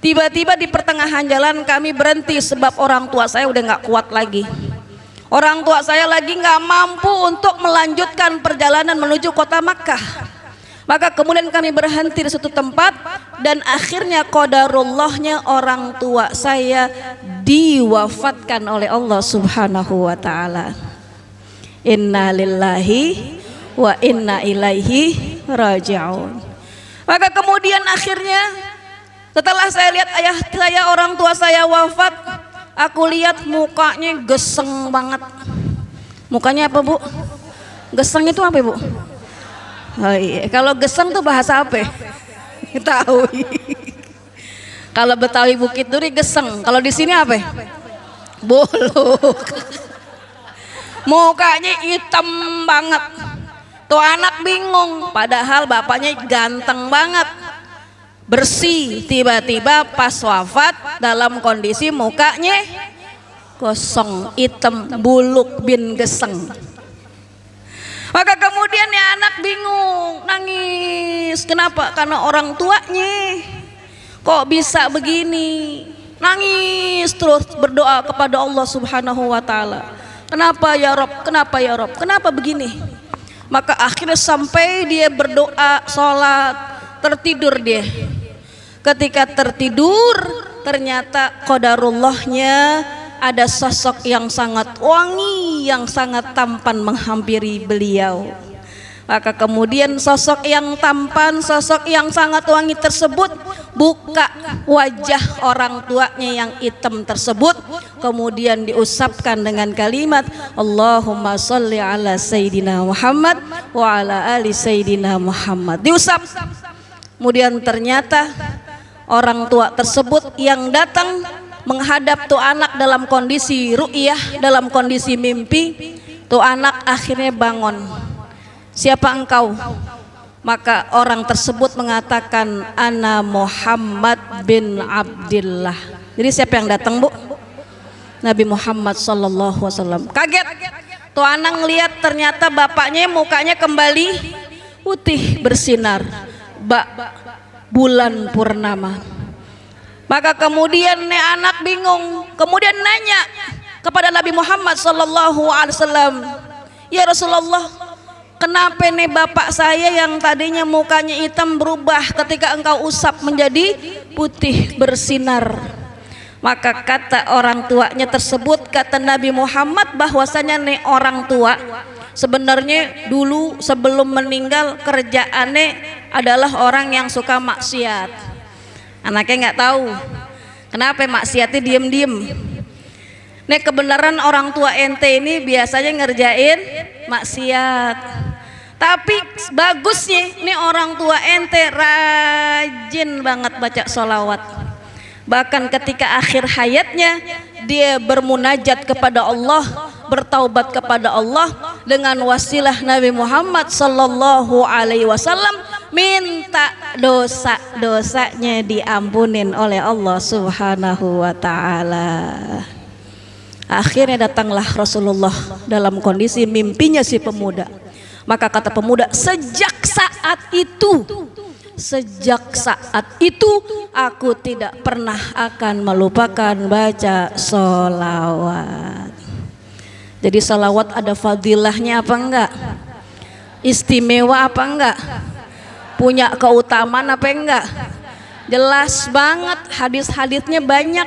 tiba-tiba di pertengahan jalan kami berhenti sebab orang tua saya udah nggak kuat lagi. Orang tua saya lagi nggak mampu untuk melanjutkan perjalanan menuju kota Makkah. Maka kemudian kami berhenti di suatu tempat dan akhirnya qadarullahnya orang tua saya diwafatkan oleh Allah Subhanahu wa taala. Inna lillahi wa inna ilaihi raji'un. Maka kemudian akhirnya setelah saya lihat ayah saya, orang tua saya wafat, aku lihat mukanya geseng banget. Mukanya apa, Bu? Geseng itu apa, Bu? Oh iya, kalau geseng tuh bahasa apa? Tahu. Kalau Betawi Bukit Duri geseng. Kalau di sini apa? Buluk. Mukanya hitam banget. Tuh anak bingung, padahal bapaknya ganteng banget, bersih. Tiba-tiba pas wafat dalam kondisi mukanya kosong, hitam, buluk bin geseng. Maka kemudian ya anak bingung, nangis. Kenapa? Karena orang tuanya kok bisa begini. Nangis terus berdoa kepada Allah Subhanahu wa taala. Kenapa ya Rob? Kenapa ya Rob? Kenapa begini? Maka akhirnya sampai dia berdoa, sholat, tertidur dia. Ketika tertidur, ternyata qadarullahnya ada sosok yang sangat wangi, yang sangat tampan menghampiri beliau. Maka kemudian sosok yang tampan, sosok yang sangat wangi tersebut buka wajah orang tuanya yang hitam tersebut, kemudian diusapkan dengan kalimat Allahumma sholli ala Sayyidina Muhammad wa ala ali Sayyidina Muhammad. Diusap. Kemudian ternyata orang tua tersebut yang datang menghadap tuh anak dalam kondisi ru'yah, dalam kondisi mimpi. Tuh anak akhirnya bangun. Siapa engkau? Maka orang tersebut mengatakan ana Muhammad bin Abdillah. Jadi siapa yang datang, Bu? Nabi Muhammad sallallahu alaihi wasallam. Kaget. Tuh anak ngelihat ternyata bapaknya mukanya kembali putih bersinar. Bulan purnama. Maka kemudian anak bingung, kemudian nanya kepada Nabi Muhammad sallallahu alaihi wasallam, "Ya Rasulullah, kenapa nih bapak saya yang tadinya mukanya hitam berubah ketika engkau usap menjadi putih bersinar?" Maka kata orang tuanya tersebut, kata Nabi Muhammad, bahwasanya nih orang tua sebenarnya dulu sebelum meninggal kerjaannya adalah orang yang suka maksiat. Anaknya nggak tahu kenapa maksiatnya diem-diem. Nih kebenaran orang tua ente ini biasanya ngerjain maksiat. Tapi bagusnya nih orang tua ente rajin banget baca sholawat. Bahkan ketika akhir hayatnya dia bermunajat kepada Allah, bertaubat kepada Allah dengan wasilah Nabi Muhammad sallallahu alaihi wasallam, minta dosa-dosanya diampunin oleh Allah Subhanahu wa taala. Akhirnya datanglah Rasulullah dalam kondisi mimpinya si pemuda. Maka kata pemuda, sejak saat itu aku tidak pernah akan melupakan baca sholawat. Jadi sholawat ada fadilahnya apa enggak? Istimewa apa enggak? Punya keutamaan apa enggak? Jelas banget, hadis-hadisnya banyak.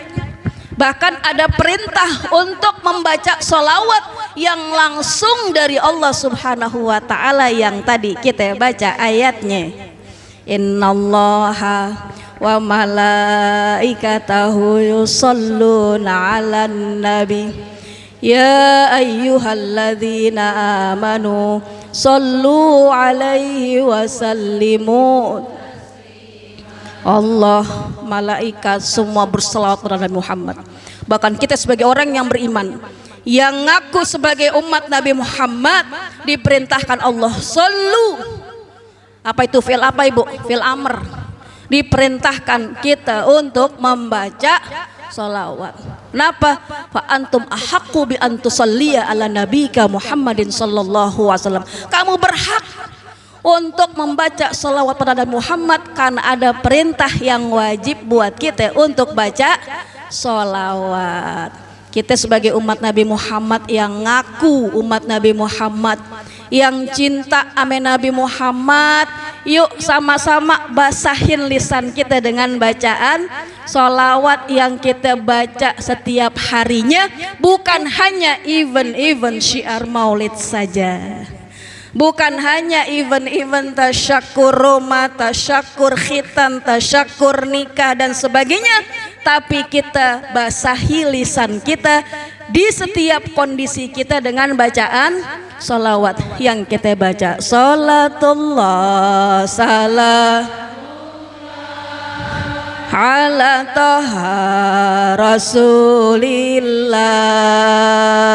Bahkan ada perintah untuk membaca sholawat yang langsung dari Allah Subhanahu wa ta'ala yang tadi kita baca ayatnya. Innallaha wa malaikatahu yusholluna 'alan nabi ya ayyuhalladzina amanu sallu alaihi wa sallimu. Allah, malaikat semua berselawat kepada Nabi Muhammad. Bahkan kita sebagai orang yang beriman, yang ngaku sebagai umat Nabi Muhammad, diperintahkan Allah sallu. Apa itu fi'il apa Ibu? Fi'il amr. Diperintahkan kita untuk membaca salawat. Kenapa? Fa antum ahaqqu bi an tusalliya ala nabika Muhammadin sallallahu alaihi wasallam. Kamu berhak untuk membaca salawat pada Nabi Muhammad karena ada perintah yang wajib buat kita untuk baca salawat. Kita sebagai umat Nabi Muhammad yang ngaku umat Nabi Muhammad, yang cinta sama Nabi Muhammad, yuk sama-sama basahin lisan kita dengan bacaan salawat yang kita baca setiap harinya. Bukan hanya event-event syiar maulid saja, bukan hanya event-event tasyakur rumah, tasyakur khitan, tasyakur nikah dan sebagainya, tapi kita basahi lisan kita di setiap kondisi kita dengan bacaan salawat yang kita baca. Salatullah salam ala taha rasulillah,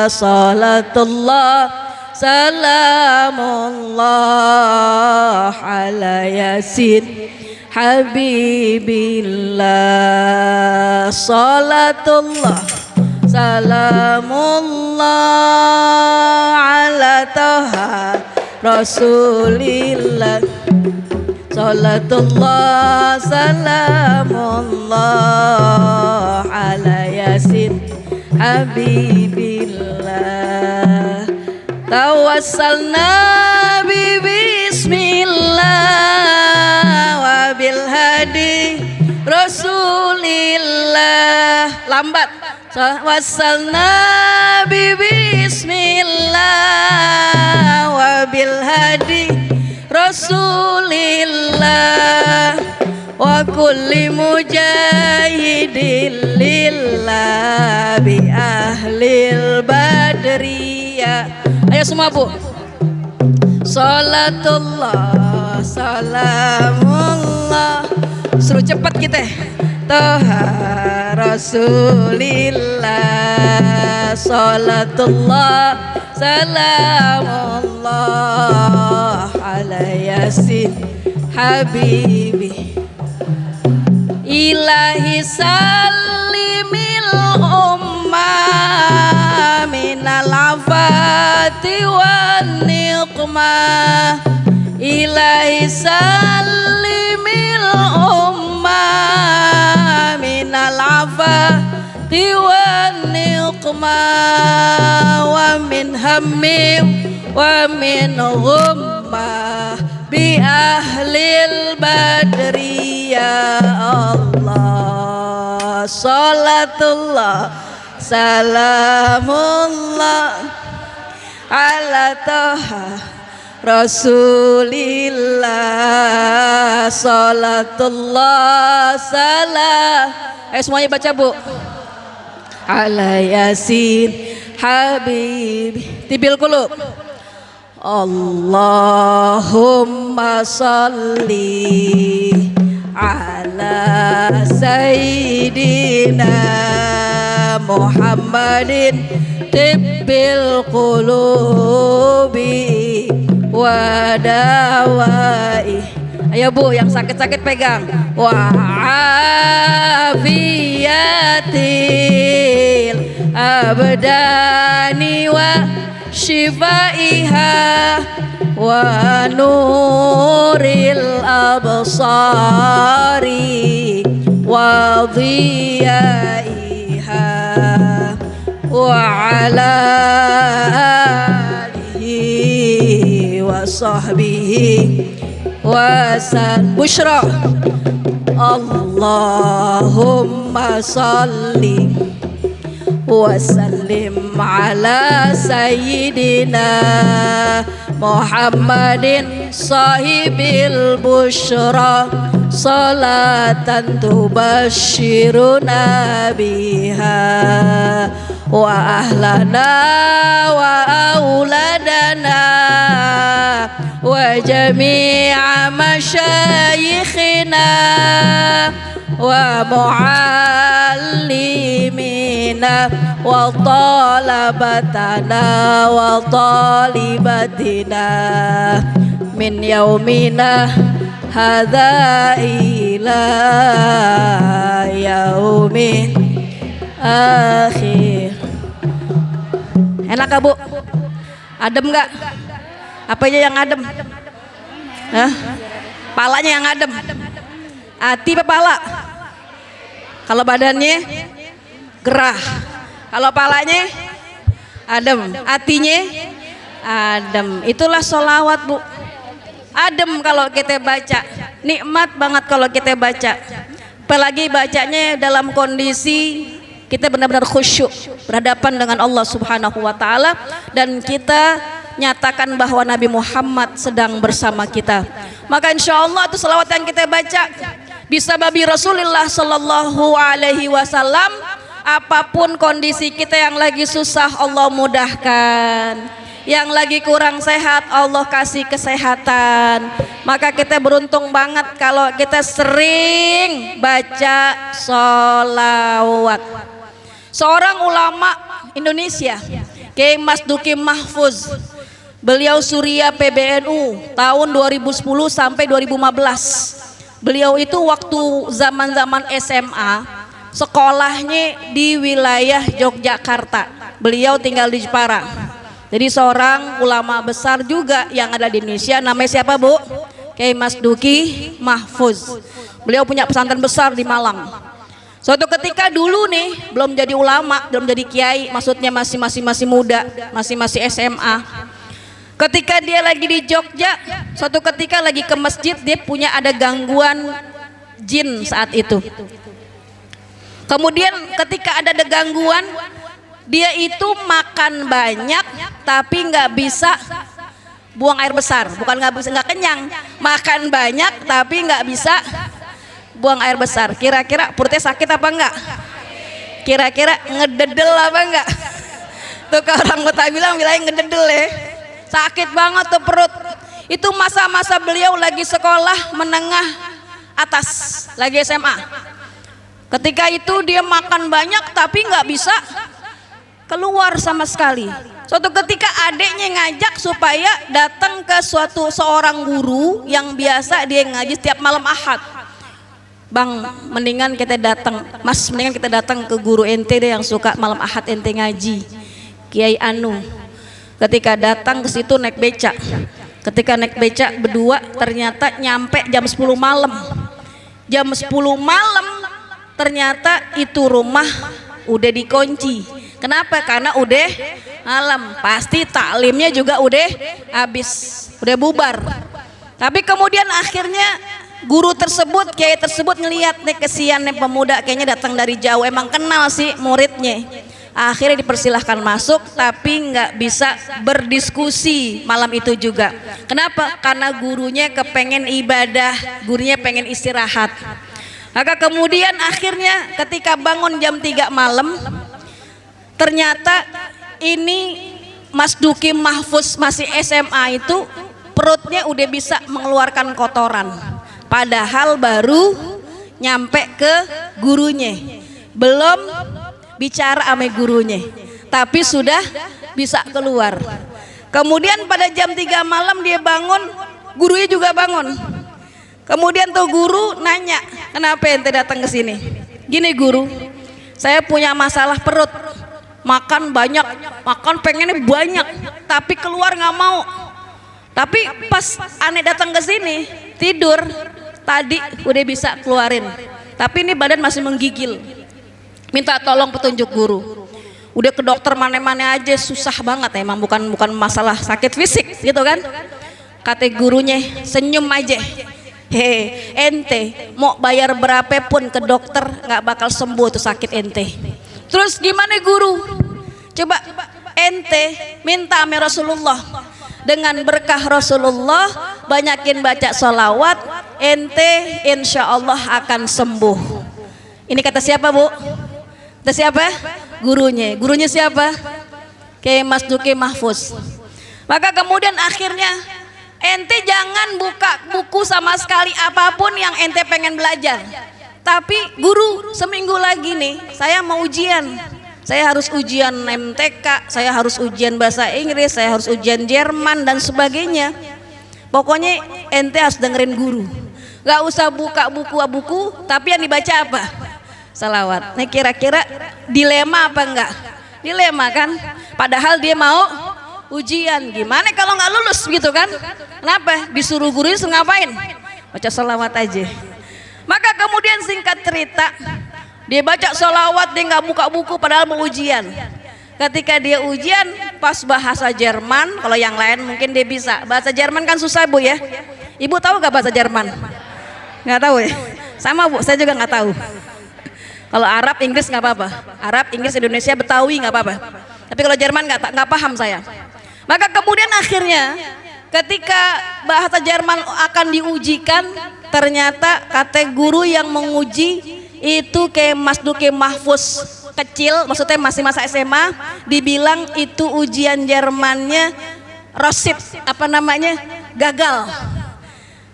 salatullah salamullah ala yasin habibillah, salatullah salamullah ala taha rasulillah, salatullah salamullah ala yasin habibillah. Tawassalna bi bismillah wa bil hadi rasulillah. Lambat. Tawassalna bi bismillah wa bil hadi rasulillah wa kulli mujahidin lillah bi ahlil badriyah. Ayo semua Bu. Salatullah salamullah, suruh cepat kita. Taha rasulillah, salatullah salamullah ala yasin habibi, ilahi salimil ummah minal afati wan niqmah, ilahi salimil ummah minal afati wan niqmah, wa min hammim wa min ghummah bi ahlil badri ya Allah. Salatullah salamullah ala taha rasulillah, salatullah salam. Ayo semuanya baca Bu. Ala yasin habib tibil qulub. Allahumma salli ala sayyidina Muhammadin tibbil qulubi wa dawai. Ayo Bu, yang sakit-sakit pegang. Wa afiyatil abdani wa shifaiha wa nuril absari wa dhiyaiha wa ala alihi wa sahbihi wa bushra. Allahumma salli wa sallim ala sayyidina Muhammadin sahibil bushra, salatan tubashiruna biha wa ahlana wa auladana وجميع مشايخنا ومعلمينا وطلبتنا وطالبتنا من يومنا هذا إلى يوم akhir. Enak gak, Bu? Adem gak? Apanya yang adem? Hah? Palanya yang adem? Hati apa pala? Kalau badannya gerah, kalau palanya adem, hatinya adem. Itulah sholawat, Bu. Adem kalau kita baca, nikmat banget kalau kita baca. Apalagi bacanya dalam kondisi kita benar-benar khusyuk berhadapan dengan Allah Subhanahu wa taala, dan kita nyatakan bahwa Nabi Muhammad sedang bersama kita. Maka insya Allah itu selawat yang kita baca bisa babi Rasulullah sallallahu alaihi wasallam. Apapun kondisi kita, yang lagi susah Allah mudahkan, yang lagi kurang sehat Allah kasih kesehatan. Maka kita beruntung banget kalau kita sering baca sholawat. Seorang ulama Indonesia, Kiai Mas Duki Mahfuz, beliau Surya PBNU tahun 2010 sampai 2015. Beliau itu waktu zaman-zaman SMA sekolahnya di wilayah Yogyakarta. Beliau tinggal di Jepara. Jadi seorang ulama besar juga yang ada di Indonesia. Namanya siapa, Bu? Kiai Mas Duki Mahfuz. Beliau punya pesantren besar di Malang. Suatu ketika dulu nih, belum jadi ulama, belum jadi kiai, maksudnya masih muda, masih SMA. Ketika dia lagi di Jogja, suatu ketika lagi ke masjid, dia punya ada gangguan jin saat itu. Kemudian ketika ada gangguan, dia itu makan banyak tapi nggak bisa buang air besar. Bukan nggak kenyang, makan banyak tapi nggak bisa buang air besar. Kira-kira perutnya sakit apa enggak? Kira-kira ngededel apa enggak? Tuh kalau orang Betawi bilangnya ngededel ya. Sakit banget tuh perut. Itu masa-masa beliau lagi sekolah menengah atas, lagi SMA. Ketika itu dia makan banyak tapi nggak bisa keluar sama sekali. Suatu ketika adiknya ngajak supaya datang ke seorang guru yang biasa dia ngaji setiap malam Ahad. Bang, mendingan kita datang, Mas, mendingan kita datang ke guru ente deh yang suka malam Ahad ente ngaji, Kiai Anu. Ketika datang ke situ naik beca. Ketika naik beca berdua, ternyata nyampe jam 10 malam. Jam 10 malam ternyata itu rumah udah dikunci. Kenapa? Karena udah malam. Pasti taklimnya juga udah habis, udah bubar. Tapi kemudian akhirnya guru tersebut, kiai tersebut ngelihat nih kesian nih pemuda kayaknya datang dari jauh, emang kenal sih muridnya. Akhirnya dipersilahkan masuk tapi nggak bisa berdiskusi malam itu juga. Kenapa? Karena gurunya kepengen ibadah, gurunya pengen istirahat. Maka kemudian akhirnya ketika bangun jam 3 malam, ternyata ini Mas Duki Mahfuz masih SMA itu perutnya udah bisa mengeluarkan kotoran. Padahal baru nyampe ke gurunya, belum bicara sama gurunya, tapi sudah bisa keluar. Kemudian pada jam 3 malam dia bangun, gurunya juga bangun. Kemudian tuh guru nanya, kenapa ente datang ke sini? Gini guru, saya punya masalah perut, makan banyak, makan pengennya banyak, tapi keluar nggak mau. Tapi pas aneh datang ke sini tidur, tadi udah bisa keluarin, tapi ini badan masih menggigil. Minta tolong petunjuk guru. Udah ke dokter mana-mana aja susah banget, emang bukan masalah sakit fisik gitu kan. Kata gurunya senyum aja. Ente mau bayar berapapun ke dokter nggak bakal sembuh tuh sakit ente. Terus gimana guru? Coba ente minta sama Rasulullah, dengan berkah Rasulullah banyakin baca sholawat, ente insya Allah akan sembuh. Ini kata siapa Bu? Kata siapa? Gurunya. Gurunya siapa? Kiai Mas Duki Mahfuz. Maka kemudian akhirnya Ente jangan buka buku sama sekali apapun yang ente pengen belajar. Tapi guru, seminggu lagi nih saya mau ujian. Saya harus ujian MTK, saya harus ujian bahasa Inggris, saya harus ujian Jerman dan sebagainya. Pokoknya ente harus dengerin guru. Gak usah buka buku, tapi yang dibaca apa? Salawat. Nah kira-kira dilema apa enggak? Dilema kan? Padahal dia mau ujian. Gimana kalau nggak lulus gitu kan? Kenapa? Disuruh guru itu ngapain? Baca salawat aja. Maka kemudian singkat cerita, dia baca salawat, dia nggak buka buku padahal mau ujian. Ketika dia ujian, pas bahasa Jerman, kalau yang lain mungkin dia bisa. Bahasa Jerman kan susah Bu ya. Ibu tahu nggak bahasa Jerman? Nggak tahu ya? Sama Bu, saya juga nggak tahu. Kalau Arab, Inggris nggak apa-apa. Arab, Inggris, Indonesia, Betawi nggak apa-apa. Tapi kalau Jerman nggak paham saya. Maka kemudian akhirnya ketika bahasa Jerman akan diujikan, ternyata kata guru yang menguji itu kayak Mas Duke Mahfuz kecil, maksudnya masih masa SMA, dibilang itu ujian Jermannya rosid, apa namanya, gagal.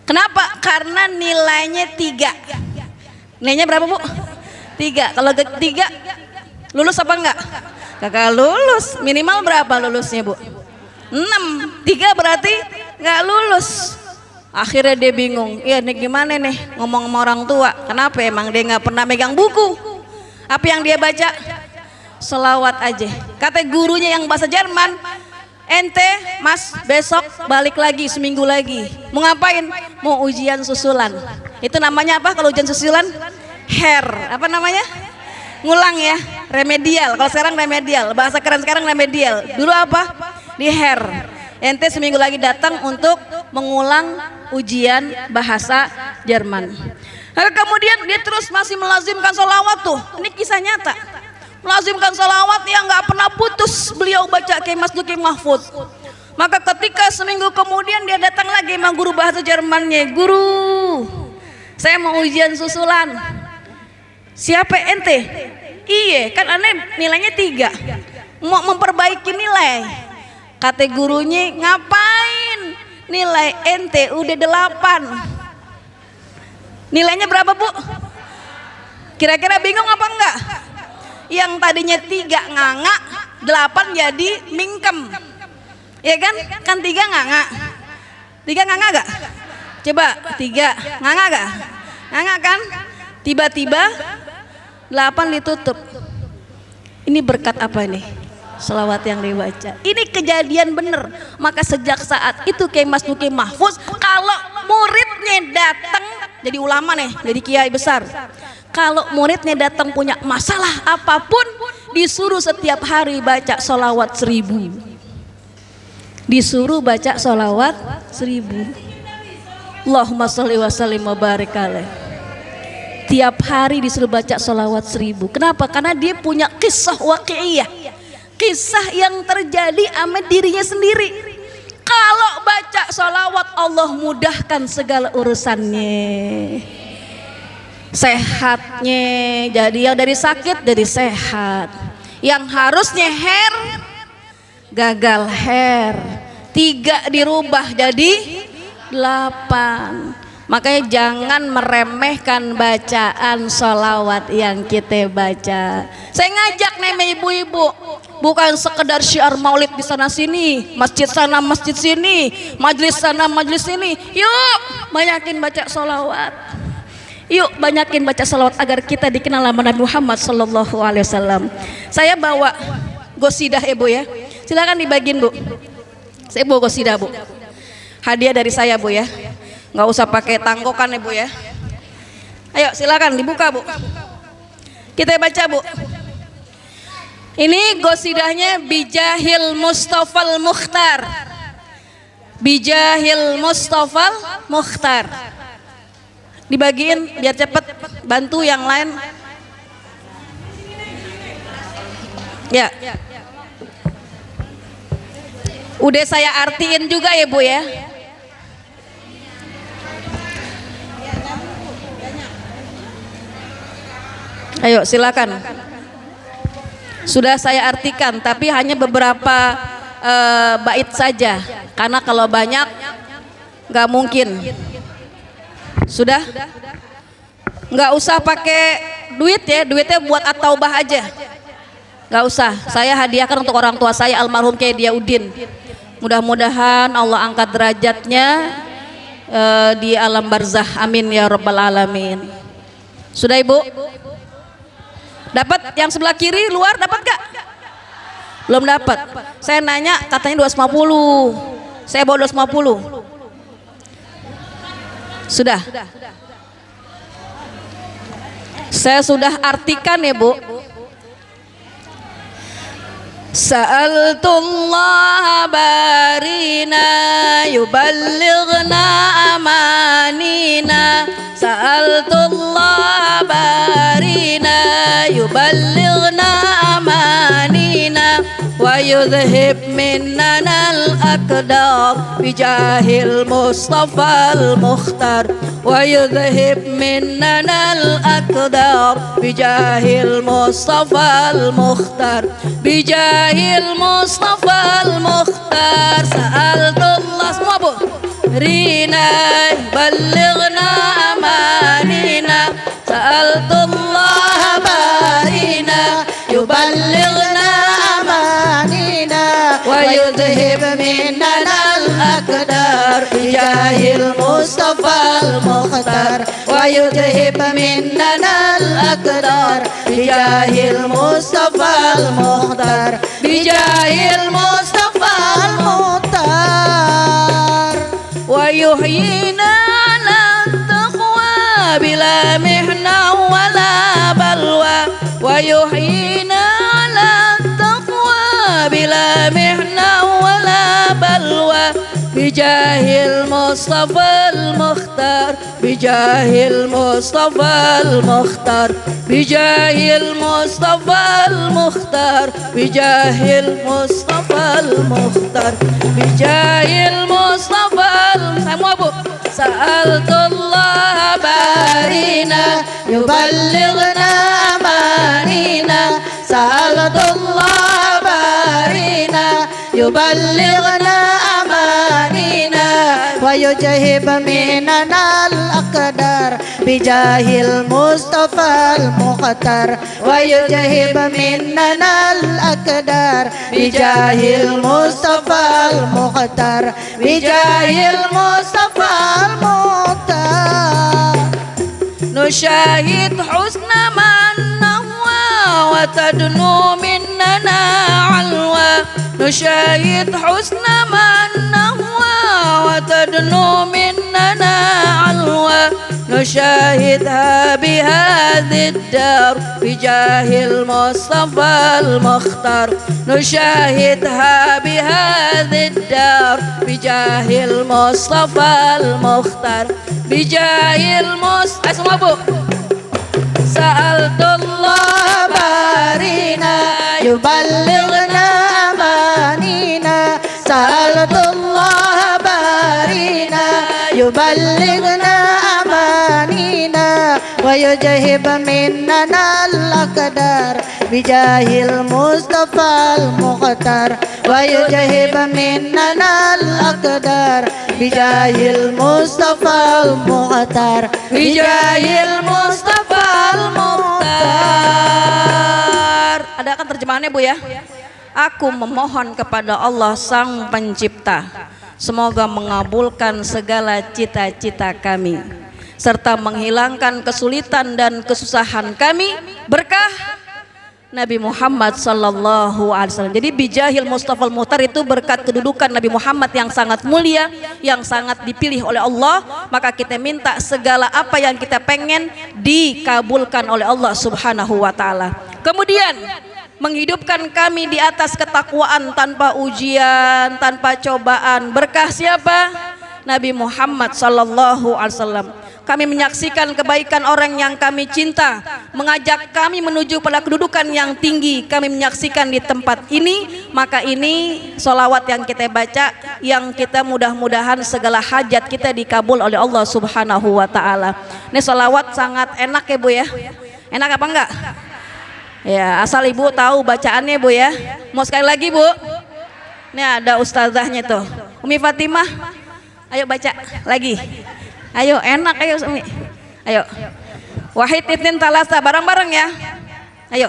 Kenapa? Karena nilainya 3. Nilainya berapa Bu? 3. Kalau 3 lulus apa enggak? Kagak lulus. Minimal berapa lulusnya Bu? 6. 3 berarti nggak lulus. Akhirnya dia bingung. Iya nih gimana nih ngomong sama orang tua. Kenapa emang dia nggak pernah megang buku? Apa yang dia baca? Selawat aja. Kata gurunya yang bahasa Jerman, ente Mas besok balik lagi seminggu lagi. Mau ngapain? Mau ujian susulan. Itu namanya apa kalau ujian susulan? Hair. Apa namanya? Ngulang ya. Remedial. Kalau sekarang remedial. Bahasa keren sekarang remedial. Dulu apa? Di hair. Ente seminggu lagi datang untuk mengulang ujian bahasa Jerman. Lalu kemudian dia terus masih melazimkan sholawat tuh. Ini kisah nyata. Melazimkan sholawat yang nggak pernah putus beliau baca kayak Mas Duki Mahfuz. Maka ketika seminggu kemudian dia datang lagi sama guru bahasa Jermannya. Guru, saya mau ujian susulan. Siapa ente? Iya, kan aneh nilainya 3. Mau memperbaiki nilai. Kata gurunya, ngapain? Nilai ente udah 8. Nilainya berapa Bu? Kira-kira bingung apa enggak? Yang tadinya 3 nganga, 8 jadi mingkem. Ya kan? Kan 3 nganga. 3 nganga gak? Coba 3 nganga gak? Nganga kan? Tiba-tiba 8 ditutup. Ini berkat apa nih? Selawat yang dibaca. Ini kejadian bener. Maka sejak saat itu kayak Mas Duki Mahfuz, kalau muridnya datang jadi ulama nih, jadi kiai besar. Kalau muridnya datang punya masalah apapun, disuruh setiap hari baca sholawat 1000. Disuruh baca sholawat 1000. Allahumma sholli wa sallim wa barik alaih. Tiap hari disuruh baca sholawat 1000. Kenapa? Karena dia punya kisah waqi'iyah. Kisah yang terjadi sama dirinya sendiri. Kalau baca sholawat, Allah mudahkan segala urusannya. Sehatnya, jadi yang dari sakit jadi sehat. Yang harusnya hair, gagal hair. 3 dirubah jadi 8. Makanya jangan meremehkan bacaan sholawat yang kita baca. Saya ngajak nih ibu-ibu, bukan sekedar syiar maulid di sana sini, masjid sana masjid sini, majlis sana majlis sini. Yuk banyakin baca sholawat. Yuk banyakin baca sholawat agar kita dikenal sama Nabi Muhammad Sallallahu Alaihi Wasallam. Saya bawa gosidah ibu ya, silakan dibagiin Bu. Saya bawa gosidah Bu, hadiah dari saya Bu ya. Nggak usah pakai tangkokan ya Bu ya. Ayo silakan dibuka Bu. Kita baca Bu. Ini gosidahnya Bijahil Mustafal Mukhtar. Bijahil Mustafal Mukhtar. Dibagiin biar cepet, bantu yang lain. Ya. Udah saya artiin juga ya Bu ya. Ayo silakan. Sudah saya artikan, tapi hanya beberapa bait saja. Karena kalau banyak Nggak mungkin. Sudah? Nggak usah pakai duit ya, duitnya buat at-taubah aja. Nggak usah, saya hadiahkan untuk orang tua saya almarhum Kiai Diyaudin. Mudah-mudahan Allah angkat derajatnya di alam barzah, amin ya rabbal alamin. Sudah Ibu? Dapat yang sebelah kiri luar, dapat gak? Belum dapat. Saya nanya katanya 250. Saya bawa 250. Sudah. Saya sudah artikan ya Bu. Sa'altullah barina yuballighna amanina. Sa'altullah barina yuballighna amanina wa yudhib minnana al-aqdar bijahil Mustafa al-Mukhtar wa yudhib minnana al-aqdar bijahil Mustafa al-Mukhtar bijahil Mustafa al-Mukhtar. Sa'altullah semua Bu. Rina ballighna amanina. Sa'altullah barina yuballighna amanina wa yudhib minnana al-aqdar bijahil Mustafa al-Mukhtar wa yudhib minnana al-aqdar bijahil Mustafa al-Mukhtar bijahil Mustafa al-Mukhtar wa yuhyina ala taqwa bila mihna wala balwa wa yuhyina ala taqwa bila mihna wala balwa bijahil Mustafa al-Mukhtar bijahil Mustafa al-Mukhtar bijahil Mustafa al-Mukhtar bijahil Mustafa al-Mukhtar bijahil Mustafa semua Bu. Sa'altullah barina yuballighna amanina. Sa'altullah barina yuballighna amanina wa yujahib minana al-aqdar bijahil Mustafa al-Mukhtar wa yujahib minana al-aqdar bijahil Mustafa al-Mukhtar bijahil Mustafa al-Mukhtar. Nusyahid husna man nahwa wa tadnu minnana alwa. Nusyahid husna man nahwa wa tadnu minnana alwa. Nusyahidha bihadhi ad-dar bijahil Mustafa al-Mukhtar. Nusyahidha bihadhi ad-dar bijahil Mustafa al-Mukhtar bijahil Mustafa. Semua Bu. Sa'altullah barina yuballighna amanina. Sa'altullah barina yuballighna amanina wa yujahib minnana al-aqdar bijahil Mustafa al-Mukhtar wa yujahib minnana al-aqdar bijahil Mustafa al-Mukhtar bijahil Mustafa al-Mukhtar. Adakan terjemahannya Bu ya. Aku memohon kepada Allah Sang Pencipta, semoga mengabulkan segala cita-cita kami serta menghilangkan kesulitan dan kesusahan kami berkah Nabi Muhammad sallallahu alaihi wasallam. Jadi bijahil Mustafa al-Mukhtar itu berkat kedudukan Nabi Muhammad yang sangat mulia, yang sangat dipilih oleh Allah, maka kita minta segala apa yang kita pengen dikabulkan oleh Allah Subhanahu wa taala. Kemudian menghidupkan kami di atas ketakwaan tanpa ujian, tanpa cobaan. Berkah siapa? Nabi Muhammad sallallahu alaihi wasallam. Kami menyaksikan kebaikan orang yang kami cinta, mengajak kami menuju pada kedudukan yang tinggi. Kami menyaksikan di tempat ini, maka ini sholawat yang kita baca, yang kita mudah-mudahan segala hajat kita dikabul oleh Allah Subhanahu wa taala. Ini sholawat sangat enak ya Bu ya. Enak apa enggak? Ya, asal Ibu tahu bacaannya Bu ya. Mau sekali lagi Bu? Ini ada ustazahnya tuh. Umi Fatimah, Ayo baca lagi. Ayo enak ayo Umi. Ayo. Wahid itnin talasa bareng-bareng ya. Ayo.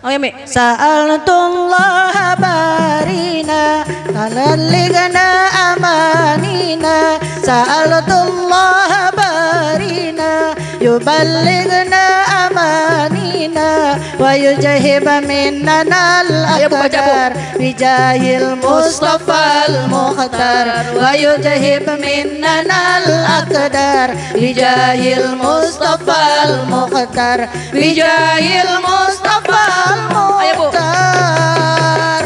Oh ya Mi. Sa'altullah barina talalligna amanina Sa'altullah barina yuballighna amanina wa yujahib minnana al-aqdar bijahil Mustafa al-Mukhtar wa yujahib minnana al-aqdar bijahil Mustafa al-Mukhtar bijahil Mustafa al-Mukhtar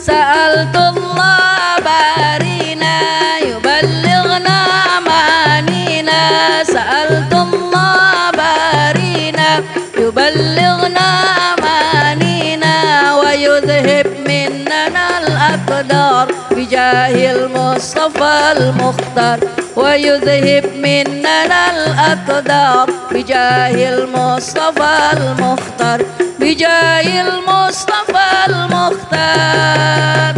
Sa'altullah barina yuballighna amanina Sa'altullah barina yuballighna amanina wa yudhib minnana al-aqdar bijahil Mustafa al-Mukhtar wa yudhib minnana al-aqdar bijahil Mustafa al-Mukhtar bijahil Mustafa al-Mukhtar.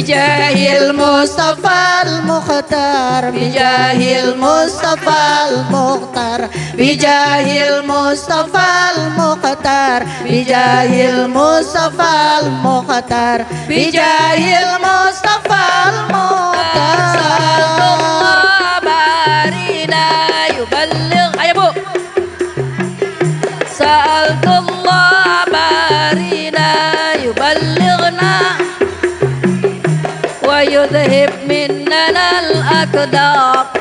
bijahil Mustafa al-Mukhtar bijahil Mustafa al-Mukhtar bijahil Mustafa al-Mukhtar bijahil Mustafa al-Mukhtar bijahil Mustafa al-Mukhtar Sa'altullah barina yuballigh. Ayo Bu. Sa'altullah barina yuballighna wa yudhib minnana al-aqdar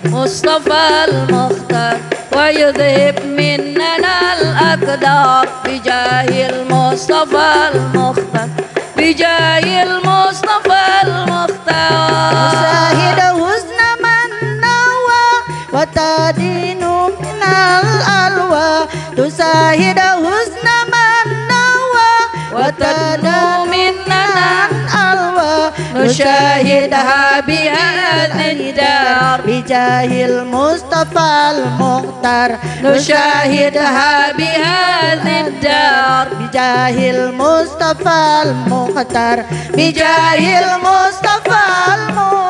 Mustafa al-Mukhtar wa yudhib minnana al-aqdar bijahil Mustafa al-Mukhtar bijahil Mustafa al-Mukhtar. Musahid husna man nawa wa tadinu minal alwa tusahid husna man nawa wa tadinu minal alwa nusyahidha bihadhid dar bijahil Mustafa al-Mukhtar nusyahidha bihadhid dar bijahil Mustafa al-Mukhtar bijahil Mustafa al-Mukhtar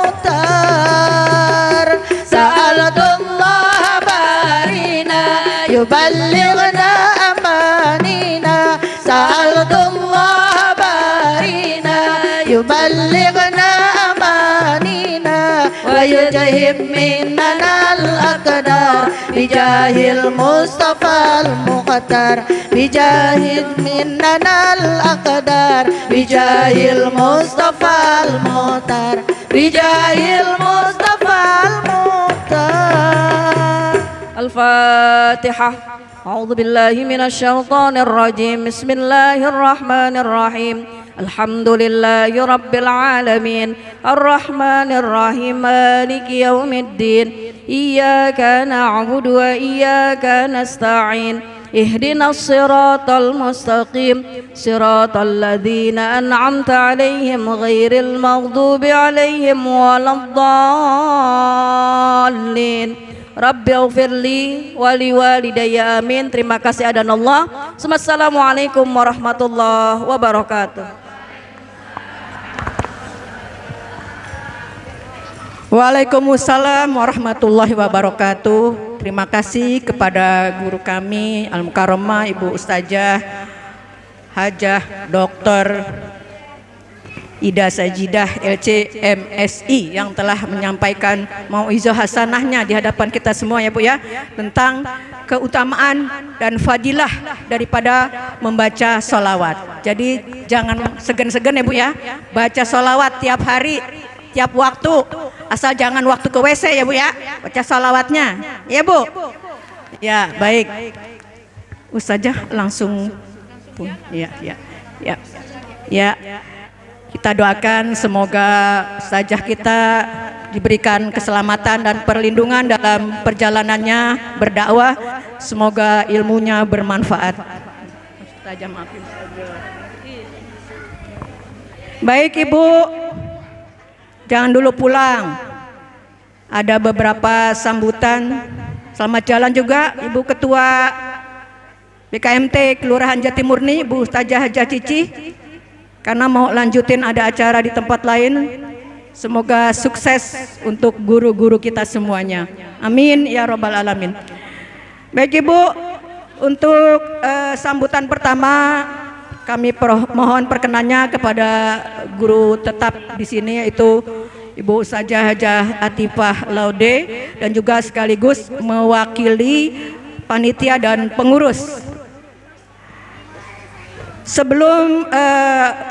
Sa'altullah barina yuballighna amanina Sa'altullah barina yuballighna amanina wa yujahib minnana al-aqdar bijahil Mustafa al-Mukhtar bijahid minnana al-aqdar bijahil Mustafa al-Mukhtar bijahil Mustafa al-Mukhtar. Al-Fatihah. A'udzu billahi minasy syaithanir rajim. Bismillahirrahmanirrahim. Alhamdulillahi rabbil alamin. Arrahmanir rahim. Maliki yaumiddin. Iyyaka na'budu wa iyyaka nasta'in. Ihdinas siratal mustaqim. Siratal ladzina an'amta 'alaihim ghairil maghdubi 'alaihim waladdallin. Rabbi ighfirli wali walidayya amin. Terima kasih adanallah. Assalamualaikum warahmatullahi wabarakatuh. Waalaikumsalam warahmatullahi wabarakatuh. Terima kasih kepada guru kami Al-Mukarramah Ibu Ustazah Hajah Dr. Ida Sajidah LCMSI yang telah menyampaikan mauizah hasanahnya di hadapan kita semua ya Bu ya, tentang keutamaan dan fadilah daripada membaca sholawat. Jadi jangan segan-segan ya Bu ya, baca sholawat tiap hari, tiap waktu, asal jangan waktu ke WC ya Bu ya, baca sholawatnya ya Bu. Ya baik, Ustazah langsung pun ya. Kita doakan semoga Ustazah kita diberikan keselamatan dan perlindungan dalam perjalanannya berdakwah. Semoga ilmunya bermanfaat. Ustazah maafin saja. Baik Ibu, jangan dulu pulang. Ada beberapa sambutan. Selamat jalan juga Ibu Ketua BKMT Kelurahan Jatimurni, Bu Ustazah Hajah Cici, karena mau lanjutin ada acara di tempat lain. Semoga sukses untuk guru-guru kita semuanya. Amin ya robbal alamin. Baik Ibu, untuk sambutan pertama kami mohon perkenannya kepada guru tetap di sini, yaitu Ibu Ustazah Hajah Atifah Laude, dan juga sekaligus mewakili panitia dan pengurus. Sebelum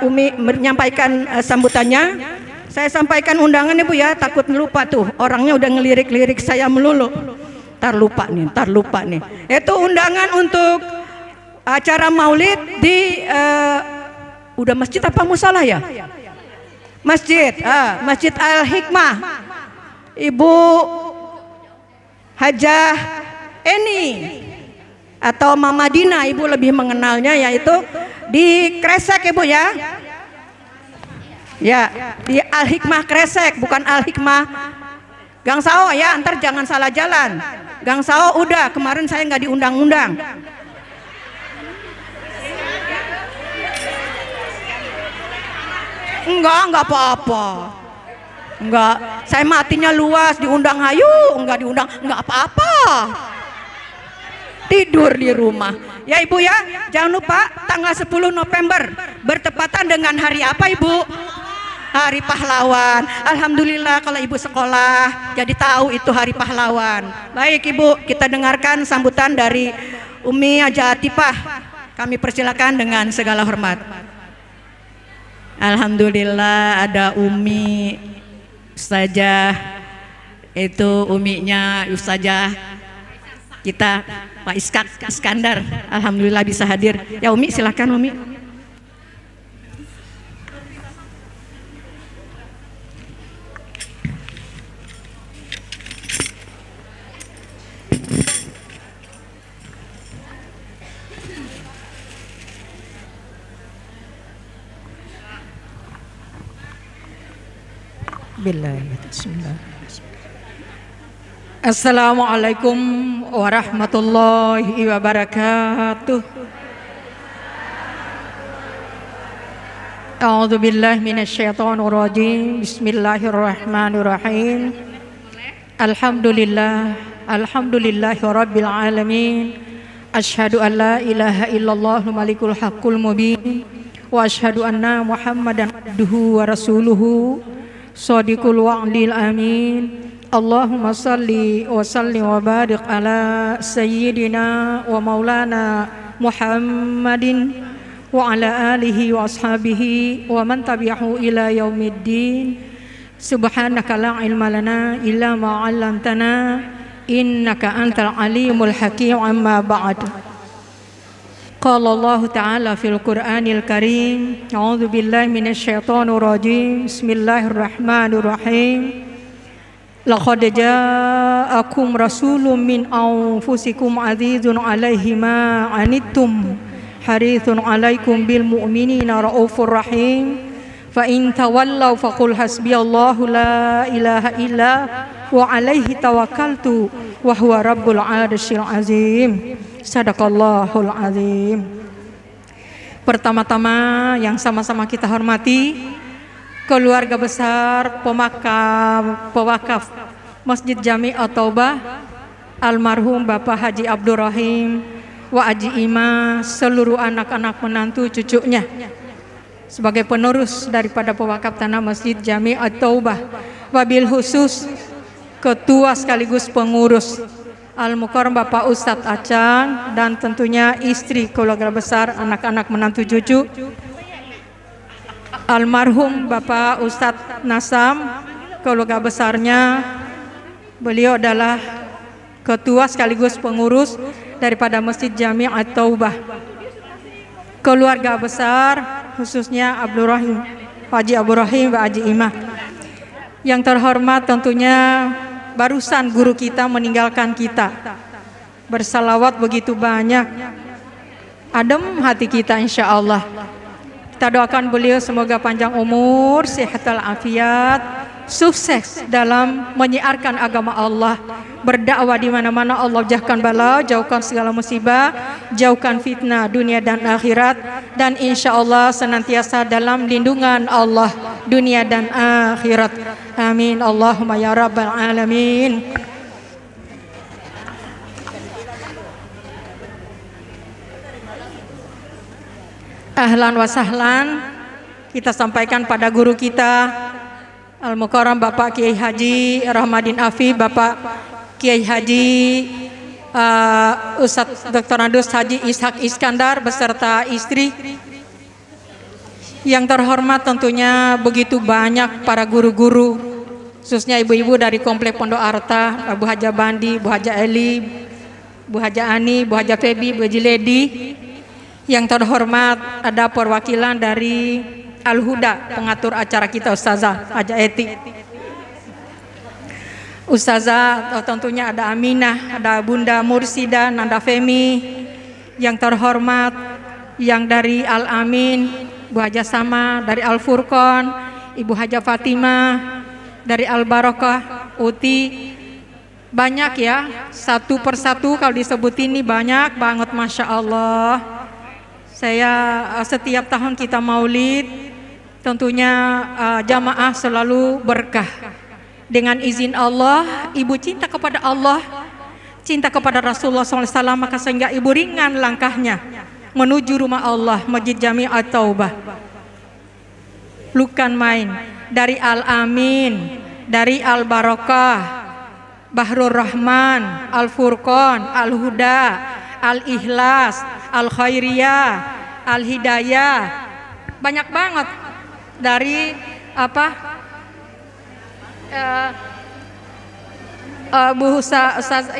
Umi menyampaikan sambutannya, saya sampaikan undangan Ibu ya, takut lupa tuh, orangnya udah ngelirik-lirik saya melulu. Ntar lupa nih. Itu undangan untuk acara maulid di udah masjid apa musola ya? Masjid, Masjid Al-Hikmah. Ibu Hajah Eni atau Mama Dina, Ibu lebih mengenalnya, yaitu di Kresek Ibu ya. Ya, di Al-Hikmah Kresek, bukan Al-Hikmah Gang Sao ya, ntar jangan salah jalan. Gang Sao udah, kemarin saya nggak diundang-undang. Enggak apa-apa. Enggak, saya matinya luas, diundang hayu, enggak diundang, enggak apa-apa. Tidur di rumah. Ya Ibu ya, jangan lupa tanggal 10 November bertepatan dengan hari apa Ibu? Hari Pahlawan. Alhamdulillah kalau Ibu sekolah jadi tahu itu Hari Pahlawan. Baik Ibu, kita dengarkan sambutan dari Umi Hajah Atifah. Kami persilakan dengan segala hormat. Alhamdulillah ada Umi Ustazah, itu uminya Ustazah kita Pak Iskandar. Alhamdulillah bisa hadir. Ya Umi, silakan Umi. Assalamualaikum warahmatullahi wabarakatuh. A'udzu billahi minasyaitonir rajim. Bismillahirrahmanirrahim. Alhamdulillahi rabbil alamin. Asyhadu an la ilaha illallah malikul haqqul mubin wa asyhadu anna Muhammadan abduhu wa rasuluhu shadiqul wa'dil amin. Allahumma salli wa sallim wa barik ala sayyidina wa maulana Muhammadin wa ala alihi wa ashabihi wa man tabi'ahu ila yaumiddin. Subhanaka la ilma lana illa ma 'allamtana innaka antal alimul hakim. Amma ba'd. Qala Allah Ta'ala fil Qur'anil Karim, a'udzu billahi minasyaitonir rajim. Bismillahirrahmanirrahim. Laqad ja'akum rasulun min anfusikum azizun 'alaihi ma 'anittum harithun 'alaikum bil mu'minina raufur rahim. Fa in tawallaw faqul hasbiyallahu la ilaha illa wa 'alaihi tawakkaltu wa huwa rabbul 'arsyil azim. Sadaqallahul azim. Pertama-tama yang sama-sama kita hormati keluarga besar pewakaf Masjid Jami At-Taubah, almarhum Bapak Haji Abdurrahim wa Haji Ima, seluruh anak-anak menantu cucunya sebagai penerus daripada pewakaf tanah Masjid Jami At-Taubah, wabil khusus ketua sekaligus pengurus Al-Mukarram Bapak Ustadz Acang, dan tentunya istri, keluarga besar, anak-anak menantu cucu almarhum Bapak Ustadz Nasam, keluarga besarnya. Beliau adalah ketua sekaligus pengurus daripada Masjid Jami At-Taubah. Keluarga besar khususnya Abdurrahim, Haji Abdurrahim wa Haji Imah. Yang terhormat tentunya barusan guru kita meninggalkan kita. Bersalawat begitu banyak, adem hati kita insya Allah. Kita doakan beliau semoga panjang umur, sehat walafiat, sukses dalam menyiarkan agama Allah, berdakwah di mana-mana. Allah jauhkan bala, jauhkan segala musibah, jauhkan fitnah dunia dan akhirat, dan insya Allah senantiasa dalam lindungan Allah dunia dan akhirat. Amin Allahumma ya rabbal alamin. Ahlan wa sahlan, kita sampaikan pada guru kita Al-Mukarram Bapak Kiai Haji Rahmadin Afif, Bapak Kiai Haji Ustadz Dr. Andus Haji Ishak Iskandar beserta istri. Yang terhormat tentunya begitu banyak para guru-guru, khususnya ibu-ibu dari Komplek Pondok Arta, Bu Haja Bandi, Bu Haja Eli, Bu Haja Ani, Bu Haja Febi, Bu Haji Ledi. Yang terhormat ada perwakilan dari Al-Huda, pengatur acara kita Ustazah Haja Eti. Ustazah tentunya ada Aminah, ada Bunda Mursida, Nanda Femi. Yang terhormat yang dari Al-Amin, Bu Haja Sama, dari Al-Furqon, Ibu Haja Fatimah, dari Al-Barokah, Uti. Banyak ya, satu persatu kalau disebut ini banyak banget, Masya Allah. Saya setiap tahun kita maulid, tentunya jamaah selalu berkah. Dengan izin Allah, ibu cinta kepada Allah, cinta kepada Rasulullah SAW, maka sehingga ibu ringan langkahnya menuju rumah Allah, Masjid Jami' At-Taubah. Bukan main, dari Al-Amin, dari Al-Barokah, Bahrul Rahman, Al-Furqon, Al-Huda, Al-Ikhlas, Al-Khairiyah, Al-Hidayah, banyak banget. Dari Bu Ustaz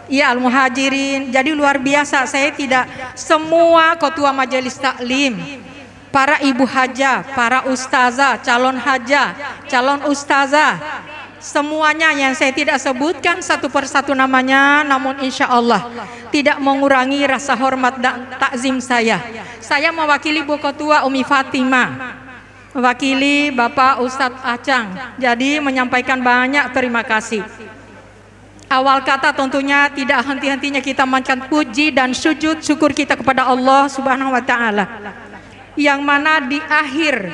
iya Al-Muhajirin. Jadi luar biasa, saya tidak semua ketua majelis taklim, para ibu haja, para ustazah, calon haja, calon ustazah, semuanya yang saya tidak sebutkan satu persatu namanya, namun insya Allah tidak mengurangi rasa hormat dan takzim saya. Saya mewakili Bu Ketua Umi Fatimah, mewakili Bapak Ustadz Acang, jadi menyampaikan banyak terima kasih. Awal kata tentunya tidak henti-hentinya kita memanjatkan puji dan sujud syukur kita kepada Allah Subhanahu wa Ta'ala, yang mana di akhir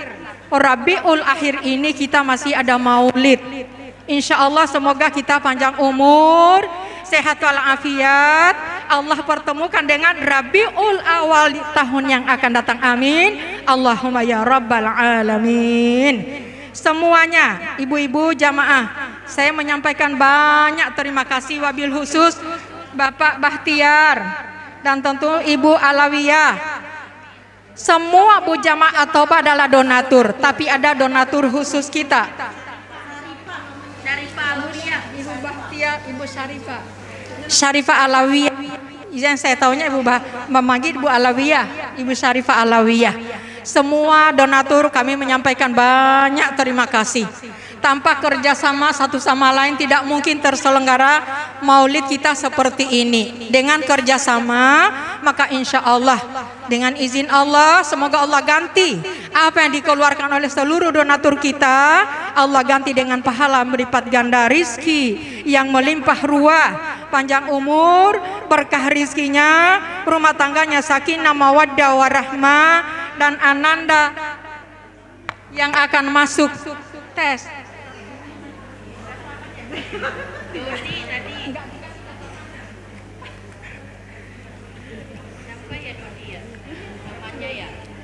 Rabiul Akhir ini kita masih ada maulid. Insya Allah semoga kita panjang umur, sehat walafiat, Allah pertemukan dengan Rabiul Awal di tahun yang akan datang. Amin Allahumma ya rabbal alamin. Semuanya ibu-ibu jamaah, saya menyampaikan banyak terima kasih, wabil khusus Bapak Bahtiar dan tentu Ibu Alawiyah. Semua Bu Jamaah At-Taubah adalah donatur, tapi ada donatur khusus kita dari Pak Alawiyah, Ibu Bahtiar, Ibu Syarifah Alawiyah. Yang saya tahunya Ibu memanggil Ibu Alawiyah, Ibu Syarifah Alawiyah. Semua donatur kami menyampaikan banyak terima kasih. Tanpa kerjasama satu sama lain tidak mungkin terselenggara maulid kita seperti ini. Dengan kerjasama maka insya Allah dengan izin Allah semoga Allah ganti apa yang dikeluarkan oleh seluruh donatur kita, Allah ganti dengan pahala berlipat ganda, rizki yang melimpah ruah, panjang umur, berkah rizkinya, rumah tangganya sakinah mawaddah warahmah, dan ananda yang akan masuk tes.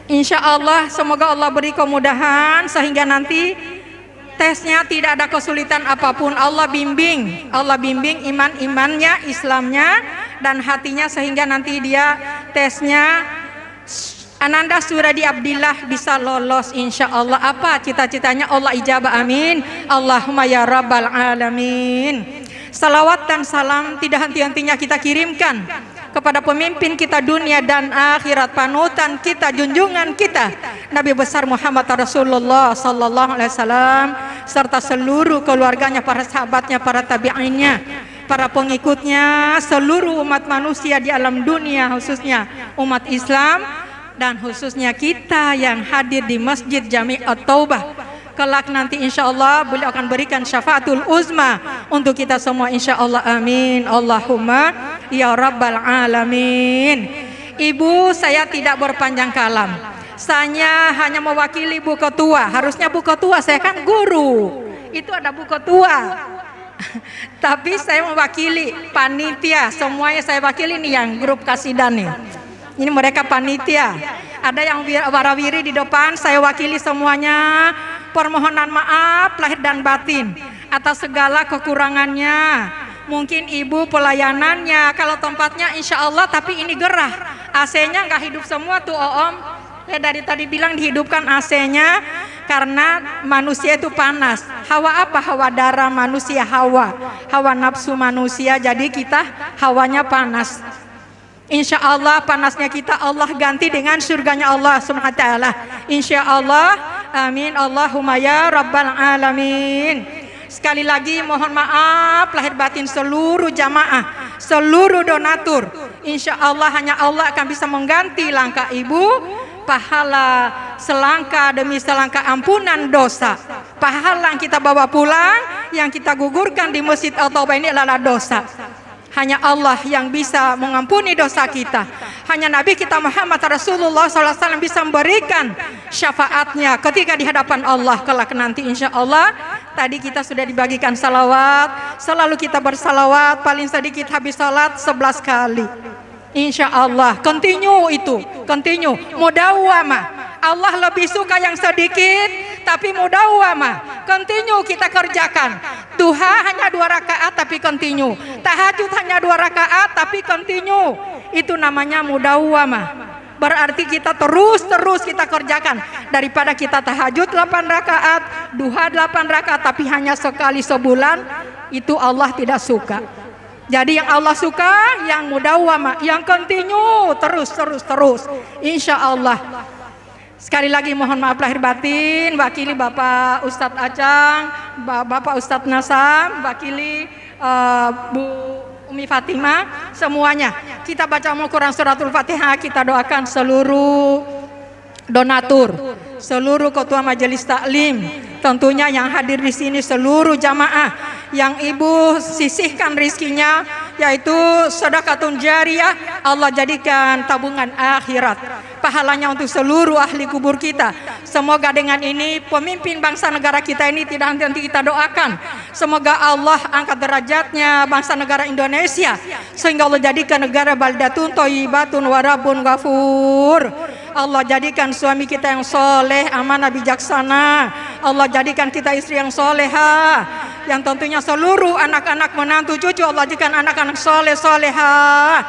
Insya Allah semoga Allah beri kemudahan sehingga nanti tesnya tidak ada kesulitan apapun. Allah bimbing imannya, Islamnya, dan hatinya sehingga nanti dia tesnya Ananda Suradi Abdillah bisa lolos insya Allah. Apa cita-citanya? Allah ijabah, amin Allahumma ya rabbal alamin. Salawat dan salam tidak henti-hentinya kita kirimkan kepada pemimpin kita dunia dan akhirat, panutan kita, junjungan kita Nabi besar Muhammad Rasulullah sallallahu alaihi wasallam, serta seluruh keluarganya, para sahabatnya, para tabi'innya, para pengikutnya, seluruh umat manusia di alam dunia, khususnya umat Islam, dan khususnya kita yang hadir di Masjid Jami' At-Taubah Kelak nanti insya Allah beliau akan berikan syafaatul uzma untuk kita semua insya Allah. Amin. Allahumma ya rabbal alamin. Ibu, saya tidak berpanjang kalam. Saya hanya mewakili Bu Ketua. Harusnya Bu Ketua, saya kan guru. Itu ada Bu Ketua. Tapi saya mewakili panitia, semuanya saya wakili nih yang grup kasidan nih. Ini mereka panitia. Ada yang warawiri di depan, saya wakili semuanya. Permohonan maaf lahir dan batin atas segala kekurangannya. Mungkin ibu pelayanannya, kalau tempatnya insya Allah, tapi ini gerah. AC-nya nggak hidup semua tuh Om. Dari tadi bilang dihidupkan AC-nya karena manusia itu panas. Hawa apa? Hawa darah manusia, hawa nafsu manusia. Jadi kita hawanya panas. Insya Allah panasnya kita Allah ganti dengan surganya Allah Subhanahu wa taala. Insya Allah. Amin. Allahumma ya rabbal alamin. Sekali lagi mohon maaf lahir batin seluruh jamaah, seluruh donatur. Insya Allah hanya Allah akan bisa mengganti langkah ibu. Pahala selangkah demi selangkah ampunan dosa. Pahala yang kita bawa pulang, yang kita gugurkan di Masjid At-Taubah ini adalah dosa. Hanya Allah yang bisa mengampuni dosa kita. Hanya Nabi kita Muhammad Rasulullah SAW bisa memberikan syafaatnya ketika di hadapan Allah kelak nanti insya Allah. Tadi kita sudah dibagikan salawat. Selalu kita bersalawat, paling sedikit habis salat 11 kali. Insya Allah, continue itu, continue. Mudawamah. Allah lebih suka yang sedikit, tapi mudawamah. Continue kita kerjakan. Duha hanya 2 rakaat, tapi continue. Tahajud hanya 2 rakaat, tapi continue. Itu namanya mudawamah. Berarti kita terus kita kerjakan. Daripada kita tahajud 8 rakaat, duha 8 rakaat, tapi hanya sekali sebulan, itu Allah tidak suka. Jadi yang Allah suka, yang mudawamah, yang continue, terus. Insya Allah. Sekali lagi mohon maaf lahir batin, wakili Bapak Ustadz Acang, Bapak Ustadz Nasam, wakili Bu Umi Fatimah, semuanya. Kita baca Al-Quran suratul Fatihah, kita doakan seluruh donatur, seluruh ketua majelis taklim, tentunya yang hadir di sini seluruh jamaah yang ibu sisihkan rizkinya, yaitu sedekatun jariyah, Allah jadikan tabungan akhirat. Pahalanya untuk seluruh ahli kubur kita. Semoga dengan ini pemimpin bangsa negara kita ini tidak henti kita doakan. Semoga Allah angkat derajatnya bangsa negara Indonesia, sehingga Allah jadikan negara baldatun thayyibatun warabun ghafur. Allah jadikan suami kita yang soleh, amanah, bijaksana. Allah jadikan kita istri yang soleha, yang tentunya seluruh anak-anak menantu cucu Allah jadikan anak-anak soleh soleha.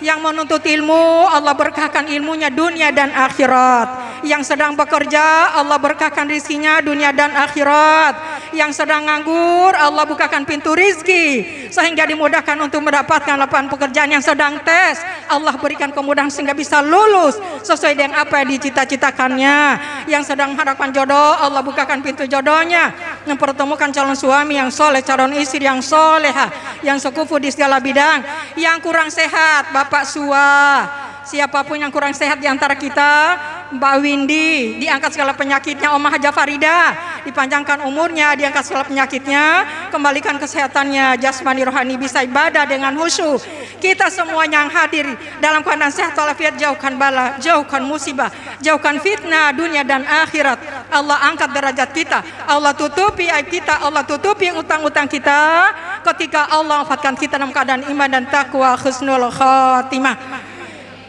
Yang menuntut ilmu Allah berkahkan ilmunya dunia dan akhirat. Yang sedang bekerja Allah berkahkan rizkinya dunia dan akhirat. Yang sedang nganggur Allah bukakan pintu rizki sehingga dimudahkan untuk mendapatkan lapangan pekerjaan. Yang sedang tes Allah berikan kemudahan sehingga bisa lulus sesuai dengan apa yang dicita-citakannya. Yang sedang harapan jodoh Allah bukakan pintu jodohnya, mempertemukan calon suami yang soleh, calon istri yang soleha, yang sekufu di segala bidang. Yang kurang sehat Bapak Sua, siapapun yang kurang sehat di antara kita, Mbak Windy, diangkat segala penyakitnya. Omah Haja Farida, dipanjangkan umurnya, diangkat segala penyakitnya, kembalikan kesehatannya jasmani rohani, bisa ibadah dengan khusyuk. Kita semuanya yang hadir dalam keadaan sehat walafiat, jauhkan bala, jauhkan musibah, jauhkan fitnah dunia dan akhirat. Allah angkat derajat kita, Allah tutupi aib kita, Allah tutupi utang-utang kita ketika Allah wafatkan kita dalam keadaan iman dan taqwa, husnul khatimah.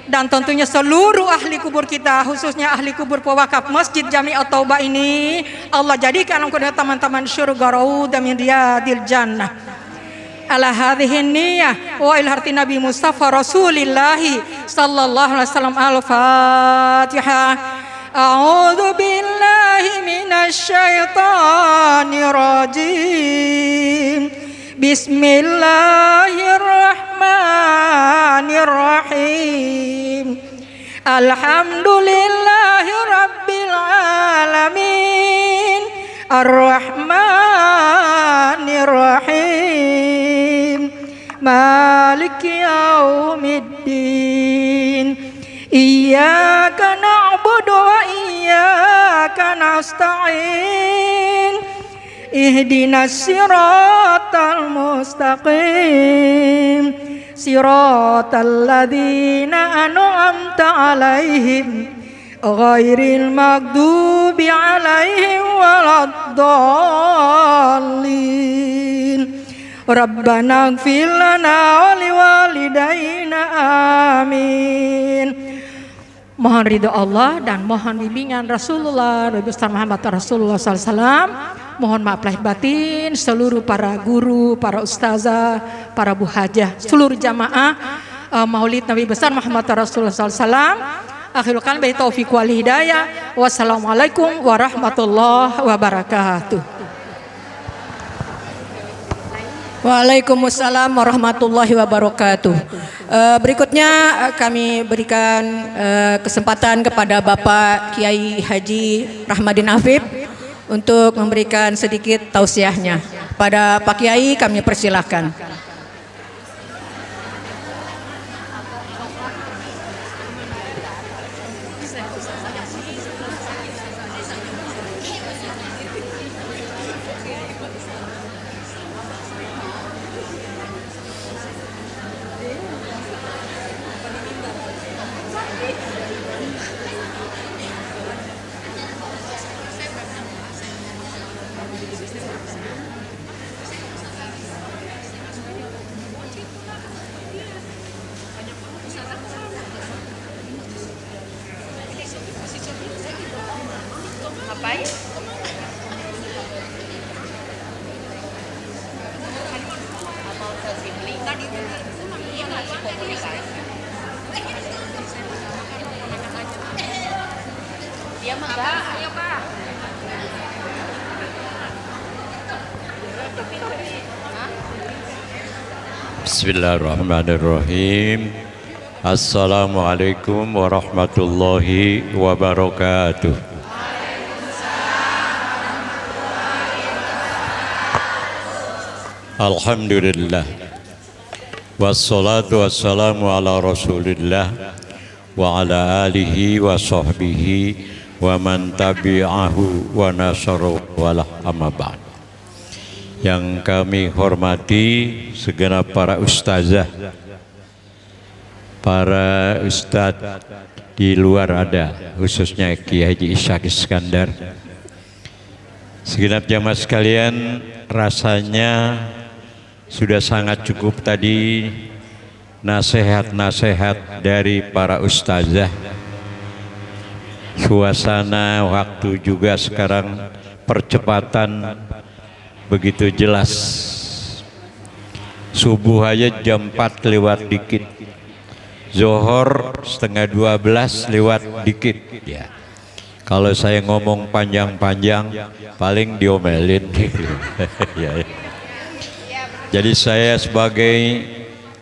Dan tentunya seluruh ahli kubur kita, khususnya ahli kubur pewakaf Masjid Jami At-Taubah ini, Allah jadikan engkau teman-teman syurga raudhah min riyadil jannah. Ala hadhihi niyyah wa ila harti Nabi Mustafa Rasulillah sallallahu alaihi wasallam. Al-Fatihah. A'udzu billahi minasy syaithanir rajim. Bismillahirrahmanirrahim. Alhamdulillahi rabbil alamin. Ar-Rahmanir-Rahim. Maliki yaumiddin. Iyyaka na'budu wa iyyaka nasta'in ihdinas siratal mustaqim siratal ladzina an'amta 'alaihim ghairil maghdubi 'alaihim waladdallin Rabbana ighfir lana wa liwalidayna amin. Mohon ridho Allah dan mohon bimbingan Rasulullah Nabi besar Muhammad Rasulullah SAW. Mohon maaf lahir batin seluruh para guru, para ustazah, para bu hajah, seluruh jamaah Maulid Nabi besar Muhammad Rasulullah SAW. Akhirul kalam billahi taufiq wal hidayah. Wassalamualaikum warahmatullahi wabarakatuh. Waalaikumsalam warahmatullahi wabarakatuh. Berikutnya kami berikan kesempatan kepada Bapak Kiai Haji Rahmadin Afif untuk memberikan sedikit tausiahnya. Pada Pak Kiai kami persilahkan. Bismillahirrahmanirrahim. Assalamualaikum warahmatullahi wabarakatuh. Alhamdulillah. Wassalatu wassalamu ala Rasulillah wa ala alihi wa sahbihi wa man tabi'ahu wa nasara walah amma ba'd. Yang kami hormati segenap para ustazah, para ustadz di luar ada, khususnya Kiai Haji Ishaq Iskandar. Segenap jamaah sekalian, rasanya sudah sangat cukup tadi nasihat-nasihat dari para ustazah. Suasana waktu juga sekarang percepatan begitu jelas. Subuh aja jam 4 lewat dikit, Zohor setengah 12 lewat dikit ya. Kalau saya ngomong panjang-panjang paling diomelin ya. Jadi saya sebagai,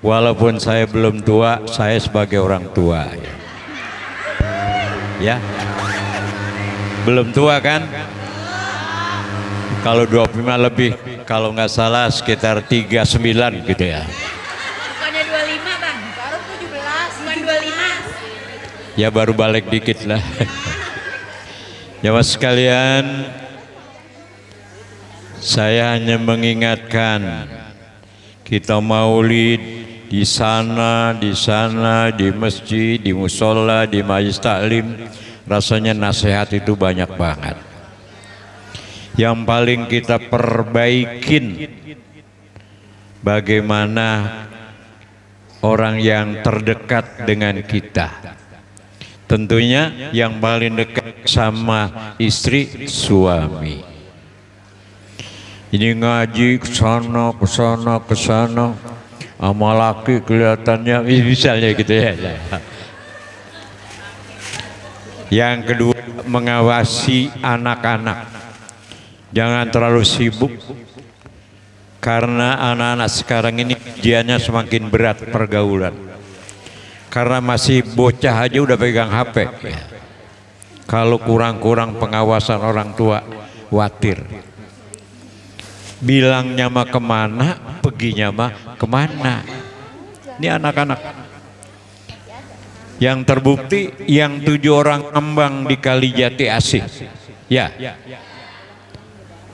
walaupun saya belum tua, saya sebagai orang tua ya. Belum tua kan? Kalau 25 lebih, kalau nggak salah sekitar 39 gitu ya. Bukannya 25 bang, baru 17, bukan 25. Ya baru balik dikit lah. Jamaah sekalian, saya hanya mengingatkan kita maulid di sana, di masjid, di musola, di majelis taklim, rasanya nasihat itu banyak banget. Yang paling kita perbaikin bagaimana orang yang terdekat dengan kita. Tentunya yang paling dekat sama istri, suami. Ini ngaji kesana, sama laki kelihatannya misalnya gitu ya. Yang kedua, mengawasi anak-anak. Jangan terlalu sibuk, karena anak-anak sekarang ini ujiannya semakin berat pergaulan. Karena masih bocah aja udah pegang HP. Kalau kurang-kurang pengawasan orang tua, khawatir. Bilangnya mah kemana, perginya mah kemana. Ini anak-anak. Yang terbukti, yang 7 orang ngembang di Kalijati Asih. Ya.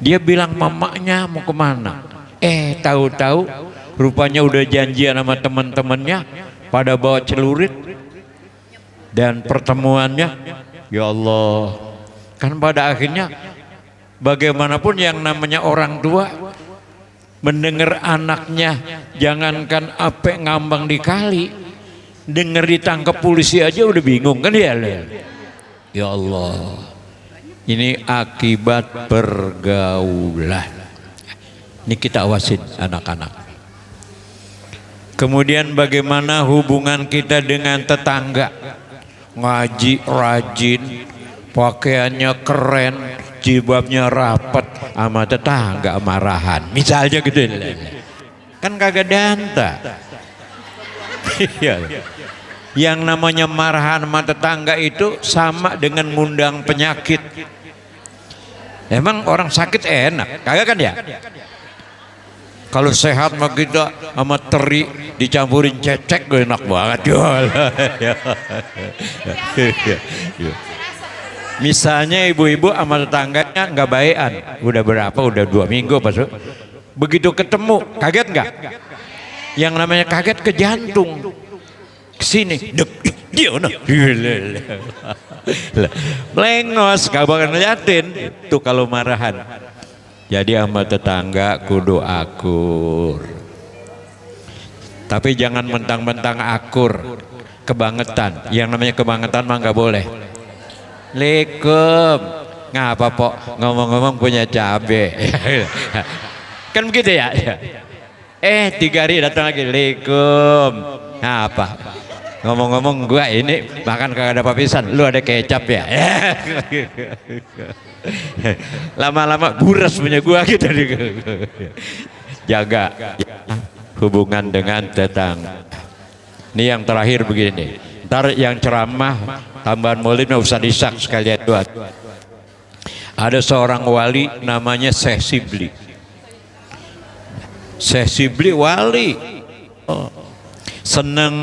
Dia bilang mamanya mau kemana? Tahu-tahu rupanya udah janjian sama teman-temannya pada bawa celurit. Dan pertemuannya, ya Allah, kan pada akhirnya bagaimanapun yang namanya orang tua mendengar anaknya jangankan apa ngambang di kali, dengar ditangkap polisi aja udah bingung kan ya. Ya Allah, ini akibat pergaulan. Ini kita awasin anak-anak. Kemudian bagaimana hubungan kita dengan tetangga? Ngaji rajin, pakaiannya keren, jilbabnya rapat, sama tetangga marahan. Misalnya gitu. Kan kagak danta. Yang namanya marahan sama tetangga itu sama dengan ngundang penyakit. Emang orang sakit enak, kagak kan ya? Kalau sehat mah kita sama teri dicampurin cecek gue enak banget. Misalnya ibu-ibu sama tetangganya nggak baikan, udah berapa? Udah 2 minggu pas. Begitu ketemu, kaget nggak? Yang namanya kaget ke jantung. Kesini, dia melengos, gak bakal ngeliatin. Tuh kalau marahan. Jadi sama tetangga kudu akur. Tapi jangan mentang-mentang akur kebangetan. Yang namanya kebangetan mah nggak boleh. Assalamualaikum. Ngapa pok ngomong-ngomong punya cabe. Kan begitu ya. 3 hari datang lagi. Assalamualaikum. Ngapa? Ngomong-ngomong gua ini makan kagak ada papisan. Lu ada kecap ya? Lama-lama buras punya gua gitu. Jaga hubungan dengan tetangga. Ini yang terakhir begini. Ntar yang ceramah tambahan maulidnya Ustaz Ishak sekalian buat. Ada seorang wali namanya Syekh Sibli. Syekh Sibli wali. Senang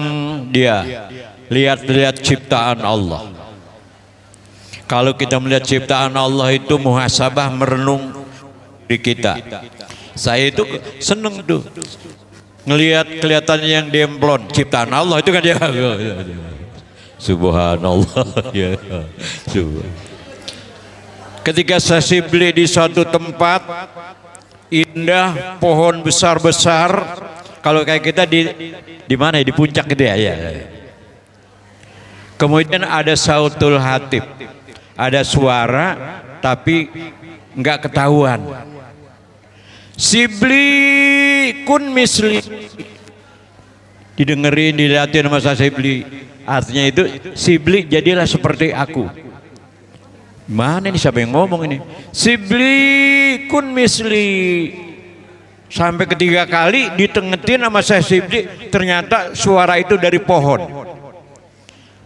dia lihat-lihat ciptaan Allah. Kalau kita melihat ciptaan Allah itu muhasabah, merenung di kita. Saya itu seneng tuh ngelihat kelihatannya yang demplon ciptaan Allah itu kan dia. Subhanallah ya. Ketika saya beli di suatu tempat indah, pohon besar-besar, kalau kayak kita di mana ya, di puncak gitu ya. Kemudian ada sautul hatib. Ada suara tapi nggak ketahuan. Sibli kun misli. Didengerin, dilihatin sama Sibli. Artinya itu Sibli jadilah seperti aku. Mana ini siapa yang ngomong ini? Sibli kun misli. Sampai ketiga kali ditengetin sama Sibli, ternyata suara itu dari pohon.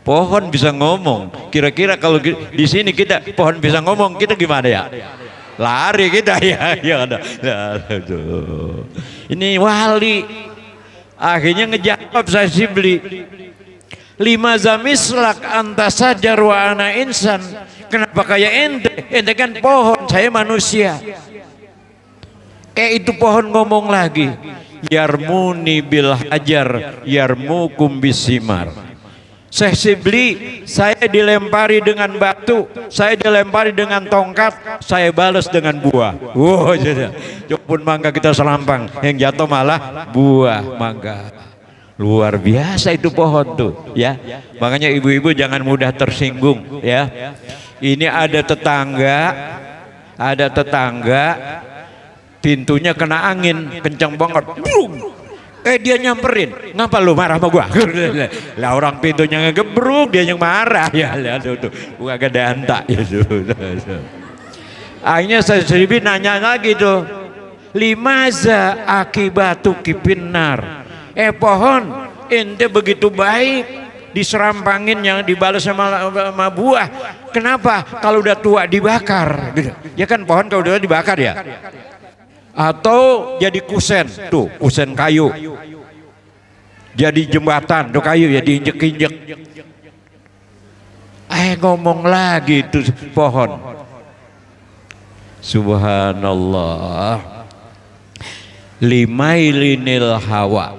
Pohon bisa ngomong. Kira-kira kalau di sini kita pohon bisa ngomong, kita gimana ya? Lari kita ya. Ini wali. Akhirnya ngejawab saya Sibli. 5 zamislak anta sajar wa ana insan. Kenapa kayak ente? Ente kan pohon, saya manusia. Itu pohon ngomong lagi. Yarmuni bil hajar, yarmukum bisimar. Syekh Sibli, saya dilempari dengan batu, saya dilempari dengan tongkat, saya balas dengan buah. Wow, pun mangga kita selampang, yang jatuh malah buah mangga. Luar biasa itu pohon tuh, ya. Makanya ibu-ibu jangan mudah tersinggung, ya. Ini ada tetangga, pintunya kena angin kencang banget. Dia nyamperin, ngapa lu marah sama gua? Lah orang pintunya ngegebruk, dia yang marah ya. Tuh, gua gak danta ya. Akhirnya saya Sibli nanya lagi tuh, limaza akibatu kipinar. Pohon, ente begitu baik, diserampangin yang dibalas sama buah. Kenapa kalau udah tua dibakar? Gitu. Ya kan pohon kalau udah dibakar ya. Atau jadi kusen, tuh kusen kayu, jadi jembatan, tuh kayu ya diinjek-injek. Ngomong lagi tuh pohon, Subhanallah. Limailinil hawa.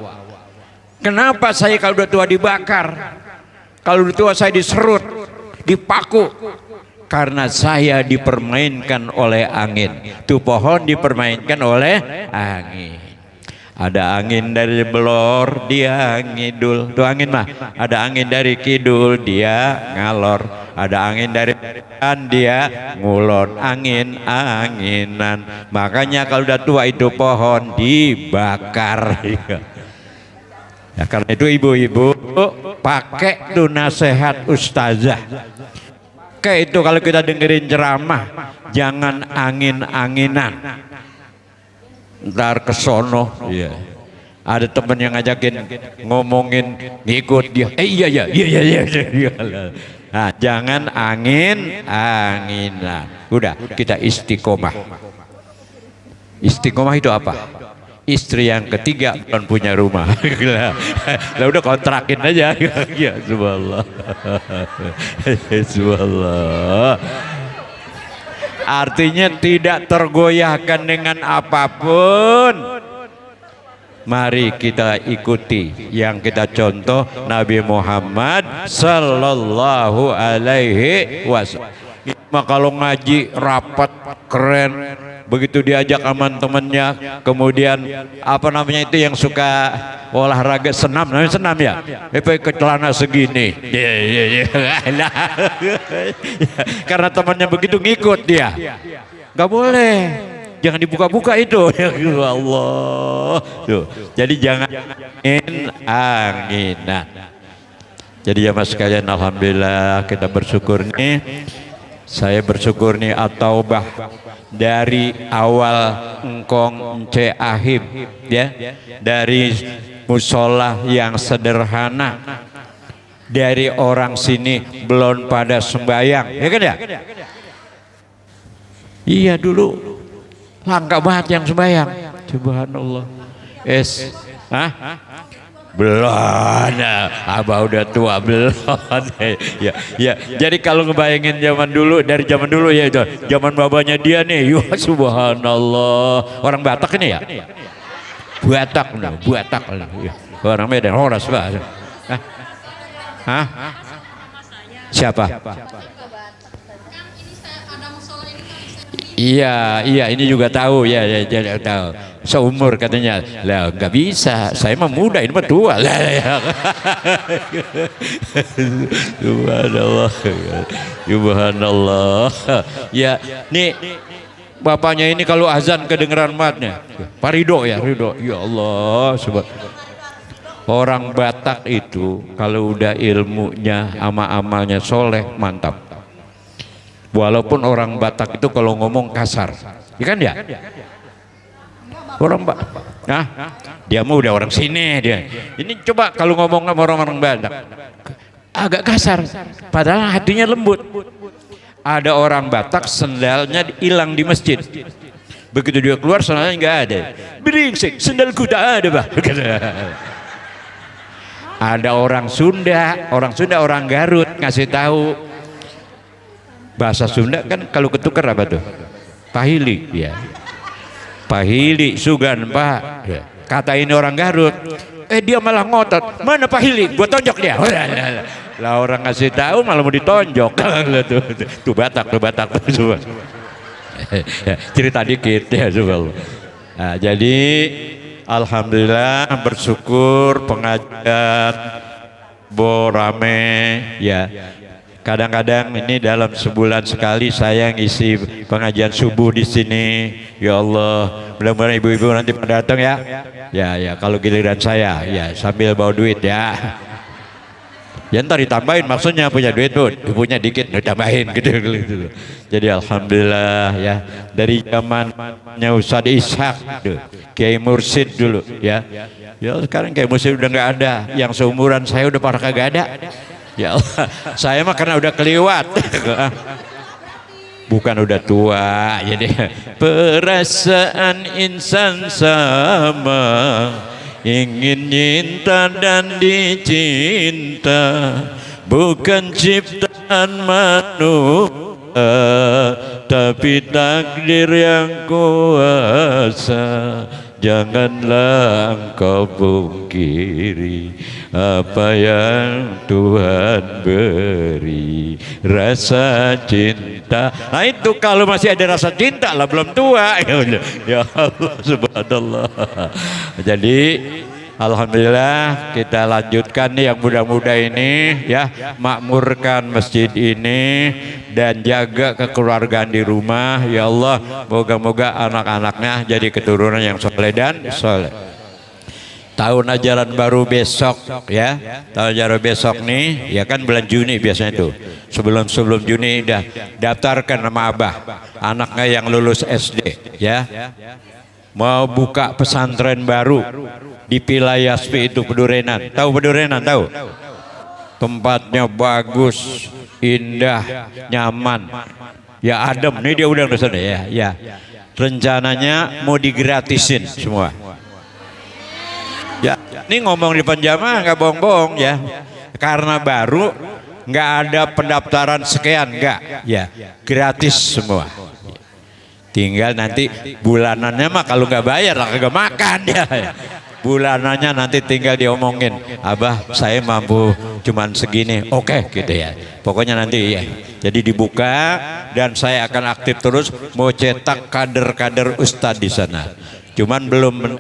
Kenapa saya kalau udah tua dibakar? Kalau udah tua saya diserut, dipaku? Karena saya dipermainkan oleh angin. Tuh pohon dipermainkan oleh angin. Ada angin dari belor, dia ngidul. Tuh angin mah. Ada angin dari kidul, dia ngalor. Ada angin dari kanan, dia ngulon. Angin-anginan. Makanya kalau udah tua itu pohon dibakar. Ya, karena itu ibu-ibu pakai tuh nasihat ustazah. Kayak itu kalau kita dengerin ceramah, jangan angin-anginan. Ntar kesono, iya. Ada temen yang ngajakin ngomongin ngikut dia. Iya. Nah, jangan angin-anginan. Udah, kita istiqomah. Istiqomah itu apa? Istri yang ketiga bukan punya rumah. Lah udah kontrakin aja. Ya subhanallah. Subhanallah. Artinya tidak tergoyahkan dengan apapun. Mari kita ikuti yang kita contoh Nabi Muhammad sallallahu alaihi wasallam. Kalau ngaji rapat keren, begitu diajak aman temennya, kemudian apa namanya itu yang suka olahraga senam, namanya senam ya, pakai celana segini, karena temannya begitu ngikut dia, nggak boleh, jangan dibuka-buka itu, ya Allah, tuh, jadi jangan anginan. Jadi ya mas sekalian, alhamdulillah kita bersyukur nih. Saya bersyukur nih at-taubah dari awal engkong Ence Ahib ya, dari musola yang sederhana, dari orang sini belum pada sembahyang, ya kan ya? Iya dulu langka banget yang sembahyang, subhanallah. Belum, abah udah tua belum. ya. Jadi kalau ngebayangin zaman dulu, dari zaman dulu ya itu, zaman babanya dia nih, ya subhanallah. Orang Batak ini ya? Batak. Orang Medan, Horas Pak. Hah? Siapa? Iya, ini juga tahu ya, tahu. Seumur katanya, lah nggak bisa, saya mah muda, ini mah tua lah. Subhanallah. Ya, nih bapaknya ini kalau azan kedengeran matnya, Pak Ridho ya, ya Allah, orang Batak itu kalau udah ilmunya sama amalnya soleh mantap. Walaupun orang Batak itu kalau ngomong kasar, ya kan ya? Orang dia mau udah orang sini dia. Ini coba kalau ngomong sama orang-orang Batak, agak kasar, padahal hatinya lembut. Ada orang Batak sendalnya hilang di masjid. Begitu dia keluar sendalnya nggak ada. Beringsik, sendalku tak ada bah. Ada orang Sunda, orang Garut ngasih tahu. Bahasa Sunda kan kalau ketukar apa tuh? Pahili, ya. Pahili, Sugan, Pak. Kata ini orang Garut. Dia malah ngotot. Mana Pahili? Gua tonjok dia. Lah orang ngasih tahu malah mau ditonjok. Tuh Batak. Cerita dikit ya, subhanallah. Nah, jadi alhamdulillah bersyukur pengajian rame ya. Kadang-kadang ini dalam sebulan sekali saya ngisi pengajian subuh di sini. Ya Allah, mudah-mudahan ibu-ibu nanti pada datang ya. Ya, kalau giliran saya ya sambil bawa duit ya. Ya ntar ditambahin, maksudnya punya duit tuh, punya dikit ditambahin gitu. Jadi alhamdulillah ya, dari zamannya Ustadz Ishak tuh, Kiai Mursid dulu ya. Ya sekarang Kiai Mursid udah nggak ada, yang seumuran saya udah pada kagak ada. Ya Allah, saya mah karena udah keliwat. Bukan udah tua, jadi perasaan insan sama, ingin cinta dan dicinta, bukan ciptaan manusia. tapi takdir yang kuasa janganlah engkau pungkiri apa yang Tuhan beri, rasa cinta. Nah itu kalau masih ada rasa cinta lah, belum tua. Ya Allah, subhanallah. Jadi alhamdulillah kita lanjutkan nih yang muda-muda ini ya, makmurkan masjid ini dan jaga kekeluargaan di rumah. Ya Allah, moga-moga anak-anaknya jadi keturunan yang soleh dan soleh. Tahun ajaran baru besok ya, tahun ajaran besok nih ya kan bulan Juni biasanya tuh. Sebelum Juni dah daftarkan nama abah anaknya yang lulus SD ya. Mau buka pesantren baru di Pilayaspi itu Pedurenan. Tahu Pedurenan? Tahu? Tempatnya bagus, indah, nyaman. Ya adem. Nih dia udah sana ya. Ya. Rencananya mau digratisin semua. Ya, ini ngomong di penjamaah nggak bohong-bohong ya. Karena baru nggak ada pendaftaran sekian nggak. Ya, gratis semua. Tinggal nanti bulanannya mah kalau nggak bayar lah kagak makan ya. Bulanannya nanti tinggal diomongin, abah saya mampu cuman segini, oke gitu ya. Pokoknya nanti ya. Jadi dibuka dan saya akan aktif terus mau cetak kader-kader ustadz di sana. Cuman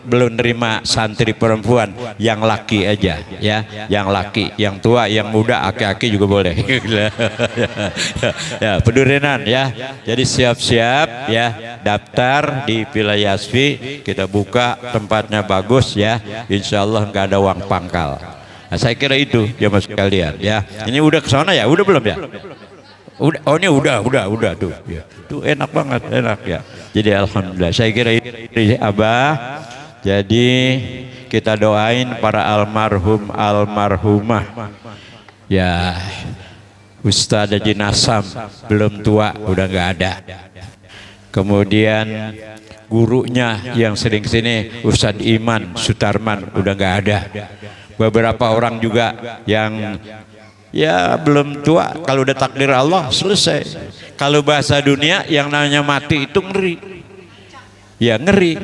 belum nerima santri perempuan, yang laki aja ya, yang laki, yang tua, yang muda, aki-aki juga boleh. Ya, Pedurenan ya. Jadi siap-siap ya, daftar di Pilayaspi, kita buka tempatnya bagus ya. Insya Allah nggak ada uang pangkal. Nah, saya kira itu ya mas kalian ya. Ini udah kesana ya, udah belum ya? Udah, oh ini udah tuh. Ya. Tuh enak banget, enak ya. Jadi alhamdulillah, saya kira ini abah. Jadi kita doain para almarhum almarhumah. Ya, Ustadz Haji Nasam belum tua, udah nggak ada. Kemudian gurunya yang sering sini Ustadz Iman Sutarman udah nggak ada. Beberapa orang juga yang ya belum tua, kalau udah takdir Allah selesai. Kalau bahasa dunia yang namanya mati itu ngeri. Ya ngeri.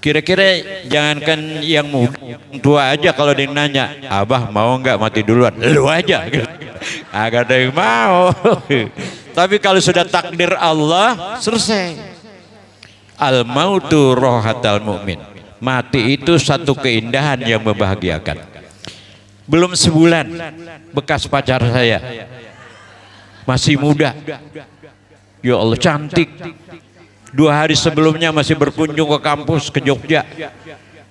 Kira-kira jangankan yang muda, yang tua aja kalau dia nanya, abah mau nggak mati duluan? Lu aja. Agak ada yang mau. Tapi kalau sudah takdir Allah selesai. Al mautu rohatal mu'min. Mati itu satu keindahan yang membahagiakan. Belum sebulan bekas pacar saya masih muda, ya Allah cantik. 2 hari sebelumnya masih berkunjung ke kampus ke Jogja,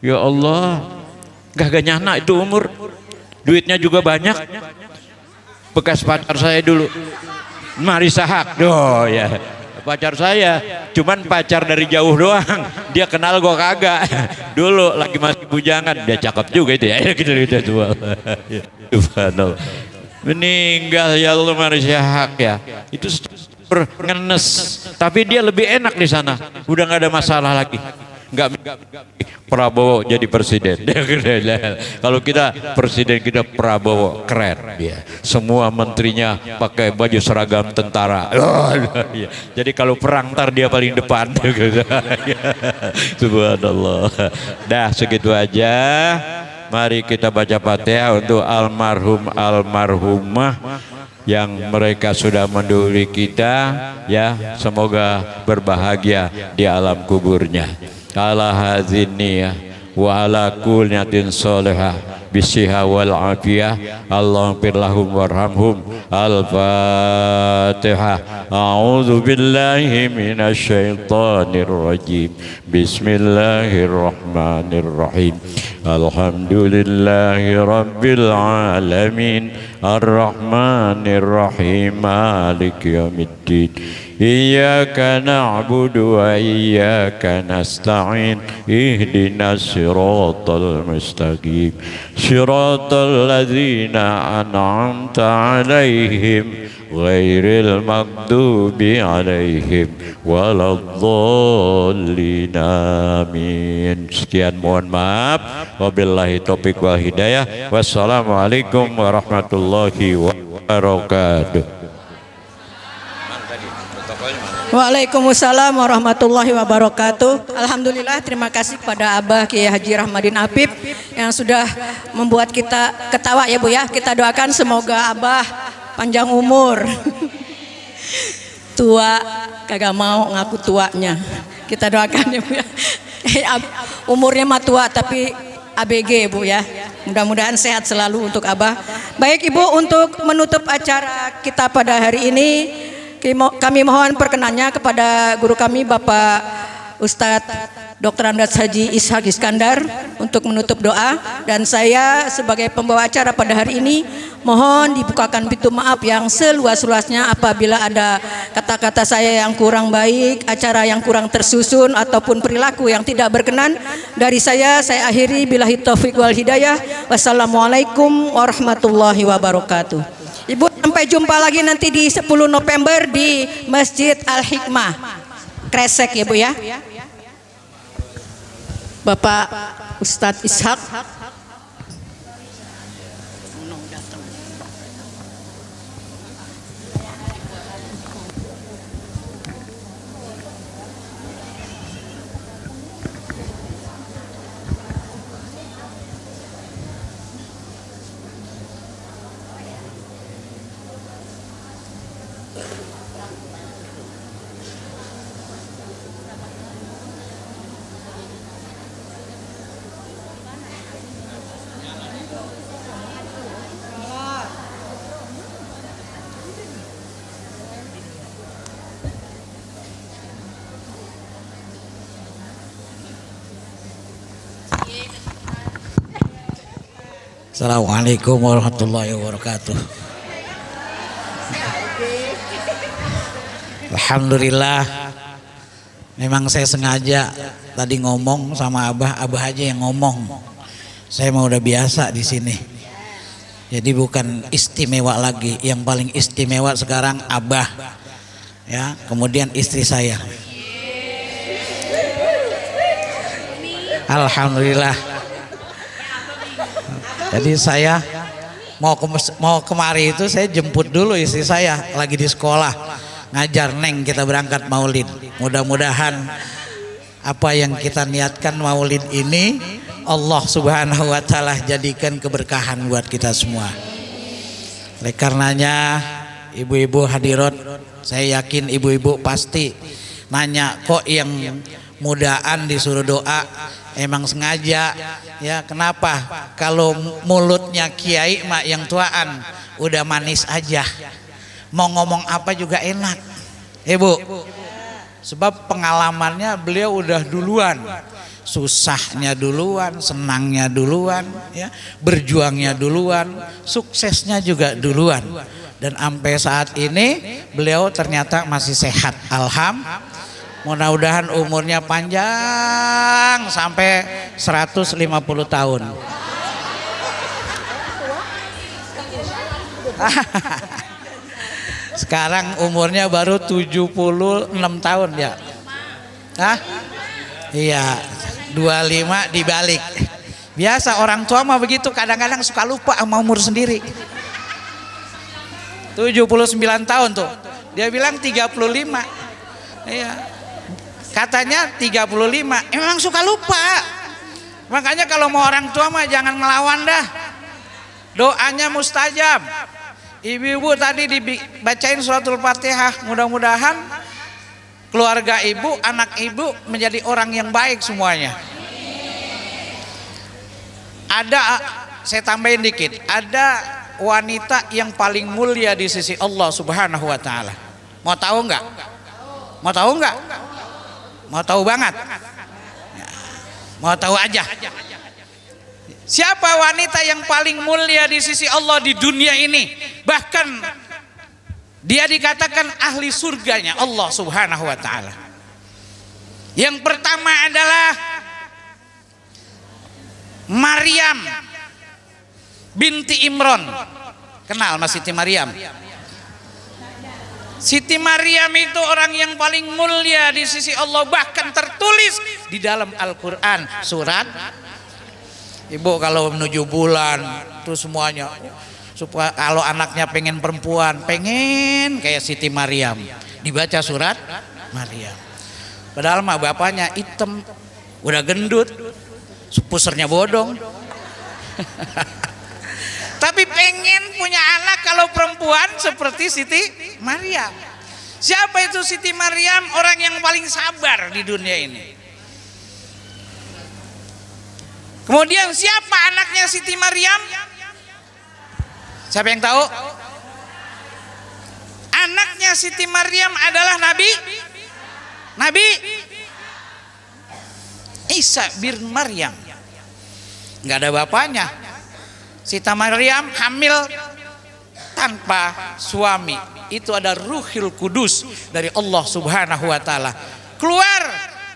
ya Allah gak nyana itu umur, duitnya juga banyak. Bekas pacar saya dulu Marisa Haq, oh ya pacar saya, cuman pacar dari jauh doang, dia kenal gua kagak. Dulu lagi masih bujangan, dia cakep juga itu ya, gitu tua. Subhanallah. Meninggal ya Allah Marisa Haq ya. Itu ngenes, tapi dia lebih enak di sana. Udah nggak ada masalah lagi. Nggak Prabowo jadi presiden. Kalau kita presiden kita Prabowo keren. Ya. Semua menterinya pakai baju seragam tentara. Jadi kalau perang ntar dia paling depan. Subhanallah. Dah segitu aja. Mari kita baca Fatihah untuk almarhum almarhumah yang mereka sudah mendahului kita ya, semoga berbahagia di alam kuburnya. Ala hadziniyah wa ala kulliyatin solehah bisiha wal afiyah. Allahumma lahum warhamhum. Al-Fatihah. A'udzu billahi minasy syaithanir rajim. Bismillahirrahmanirrahim. Alhamdulillahi rabbil alamin. Ar-Rahmanir Rahim. Maliki yaumiddin. Iyyaka na'budu wa iyyaka nasta'in. Ihdinas siratal mustaqim. Siratal ladzina an'amta 'alaihim ghairil maghdubi 'alaihim waladdallin. Amin. Sekian, mohon maaf. Wabillahi taufik wal hidayah. Wassalamualaikum warahmatullahi wabarakatuh. Waalaikumsalam warahmatullahi wabarakatuh. Alhamdulillah, terima kasih kepada Abah Kiai Haji Rahmadin Apip yang sudah membuat kita ketawa ya Bu ya. Kita doakan semoga Abah panjang umur. Tua kagak mau ngaku tuanya. Kita doakan ya Bu ya. Umurnya mah tua tapi ABG Bu ya. Mudah-mudahan sehat selalu untuk Abah. Baik Ibu, untuk menutup acara kita pada hari ini, kami mohon perkenannya kepada guru kami Bapak Ustadz Dr. Andas Haji Ishak Iskandar untuk menutup doa, dan saya sebagai pembawa acara pada hari ini mohon dibukakan pintu maaf yang seluas-luasnya apabila ada kata-kata saya yang kurang baik, acara yang kurang tersusun ataupun perilaku yang tidak berkenan dari saya akhiri billahi taufiq wal hidayah. Wassalamualaikum warahmatullahi wabarakatuh. Ibu, sampai jumpa lagi nanti di 10 November di Masjid Al-Hikmah Kresek ya Bu ya. Bapak Ustadz Ishak. Assalamualaikum warahmatullahi wabarakatuh. Alhamdulillah, memang saya sengaja tadi ngomong sama Abah aja yang ngomong. Saya mau udah biasa di sini. Jadi bukan istimewa lagi, yang paling istimewa sekarang Abah, ya, kemudian istri saya. Alhamdulillah. Jadi saya mau kemari itu saya jemput dulu istri saya lagi di sekolah ngajar, Neng kita berangkat maulid. Mudah-mudahan apa yang kita niatkan maulid ini Allah Subhanahu wa taala jadikan keberkahan buat kita semua. Oleh karenanya ibu-ibu hadirat, saya yakin ibu-ibu pasti nanya kok yang mudaan disuruh doa. Emang sengaja ya, kenapa? Kalau mulutnya kiai mak yang tuaan udah manis aja, mau ngomong apa juga enak, Bu. Sebab pengalamannya beliau udah duluan, susahnya duluan, senangnya duluan, ya, berjuangnya duluan, suksesnya juga duluan, dan sampai saat ini beliau ternyata masih sehat. Alhamdulillah. Mudah-mudahan umurnya panjang sampai 150 tahun. Sekarang umurnya baru 76 tahun ya. Hah? Iya, 25 dibalik. Biasa orang tua mah begitu, kadang-kadang suka lupa sama umur sendiri. 79 tahun tuh. Dia bilang 35. Iya. Katanya 35, emang suka lupa. Makanya kalau mau orang tua mah jangan ngelawan dah. Doanya mustajab. Ibu-ibu tadi dibacain suratul Fatihah. Mudah-mudahan keluarga ibu, anak ibu menjadi orang yang baik semuanya. Ada, saya tambahin dikit, ada wanita yang paling mulia di sisi Allah Subhanahu wa taala. Mau tahu enggak? Mau tahu enggak? Mau tahu banget? Mau tahu aja. Siapa wanita yang paling mulia di sisi Allah di dunia ini? Bahkan dia dikatakan ahli surganya Allah Subhanahu wa taala. Yang pertama adalah Maryam binti Imran. Kenal Mas Siti Maryam? Siti Maryam itu orang yang paling mulia di sisi Allah, bahkan tertulis di dalam Al-Quran surat. Ibu kalau menuju bulan tuh semuanya, supaya kalau anaknya pengen perempuan, pengen kayak Siti Maryam, dibaca surat Maryam. Padahal mah bapaknya hitam, udah gendut, pusernya bodong. Tapi pengen punya anak kalau perempuan seperti Siti Maryam. Siapa itu Siti Maryam? Orang yang paling sabar di dunia ini. Kemudian siapa anaknya Siti Maryam? Siapa yang tahu? Anaknya Siti Maryam adalah Nabi Isa bin Maryam. Nggak ada bapaknya. Siti Maryam hamil tanpa suami. Itu ada Ruhul Kudus dari Allah Subhanahu wa taala. Keluar,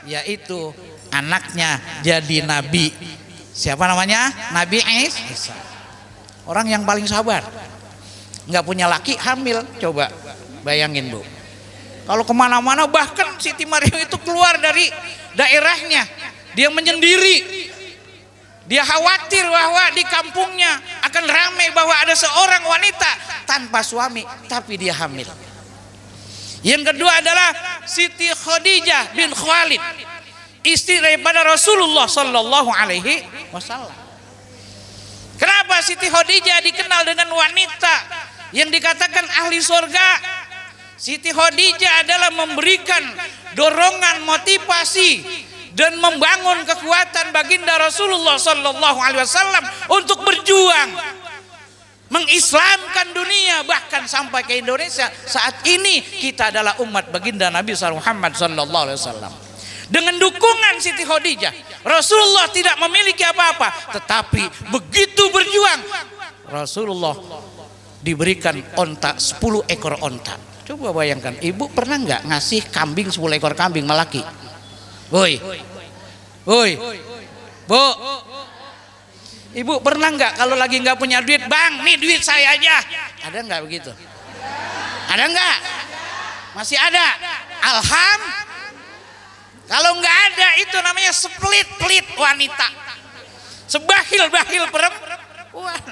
yaitu anaknya jadi nabi. Siapa namanya? Nabi Isa. Orang yang paling sabar. Nggak punya laki hamil, coba bayangin Bu. Kalau kemana-mana bahkan Siti Maryam itu keluar dari daerahnya, dia menyendiri. Dia khawatir bahwa di kampungnya akan ramai bahwa ada seorang wanita tanpa suami, tapi dia hamil. Yang kedua adalah Siti Khadijah bin Khalid, istri daripada Rasulullah Sallallahu Alaihi Wasallam. Kenapa Siti Khadijah dikenal dengan wanita yang dikatakan ahli surga? Siti Khadijah adalah memberikan dorongan, motivasi dan membangun kekuatan baginda Rasulullah Sallallahu Alaihi Wasallam untuk berjuang mengislamkan dunia, bahkan sampai ke Indonesia. Saat ini kita adalah umat baginda Nabi Muhammad Sallallahu Alaihi Wasallam. Dengan dukungan Siti Khadijah, Rasulullah tidak memiliki apa-apa, tetapi begitu berjuang, Rasulullah diberikan onta, 10 ekor onta. Coba bayangkan, ibu pernah nggak ngasih kambing 10 ekor kambing melaki? Woi, Bu, ibu pernah nggak kalau lagi nggak punya duit, bang, nih duit saya aja? Ada nggak begitu? Ada nggak? Masih ada? Alhamdulillah. Kalau nggak ada, itu namanya split-plit wanita, sebahil-bahil perempuan.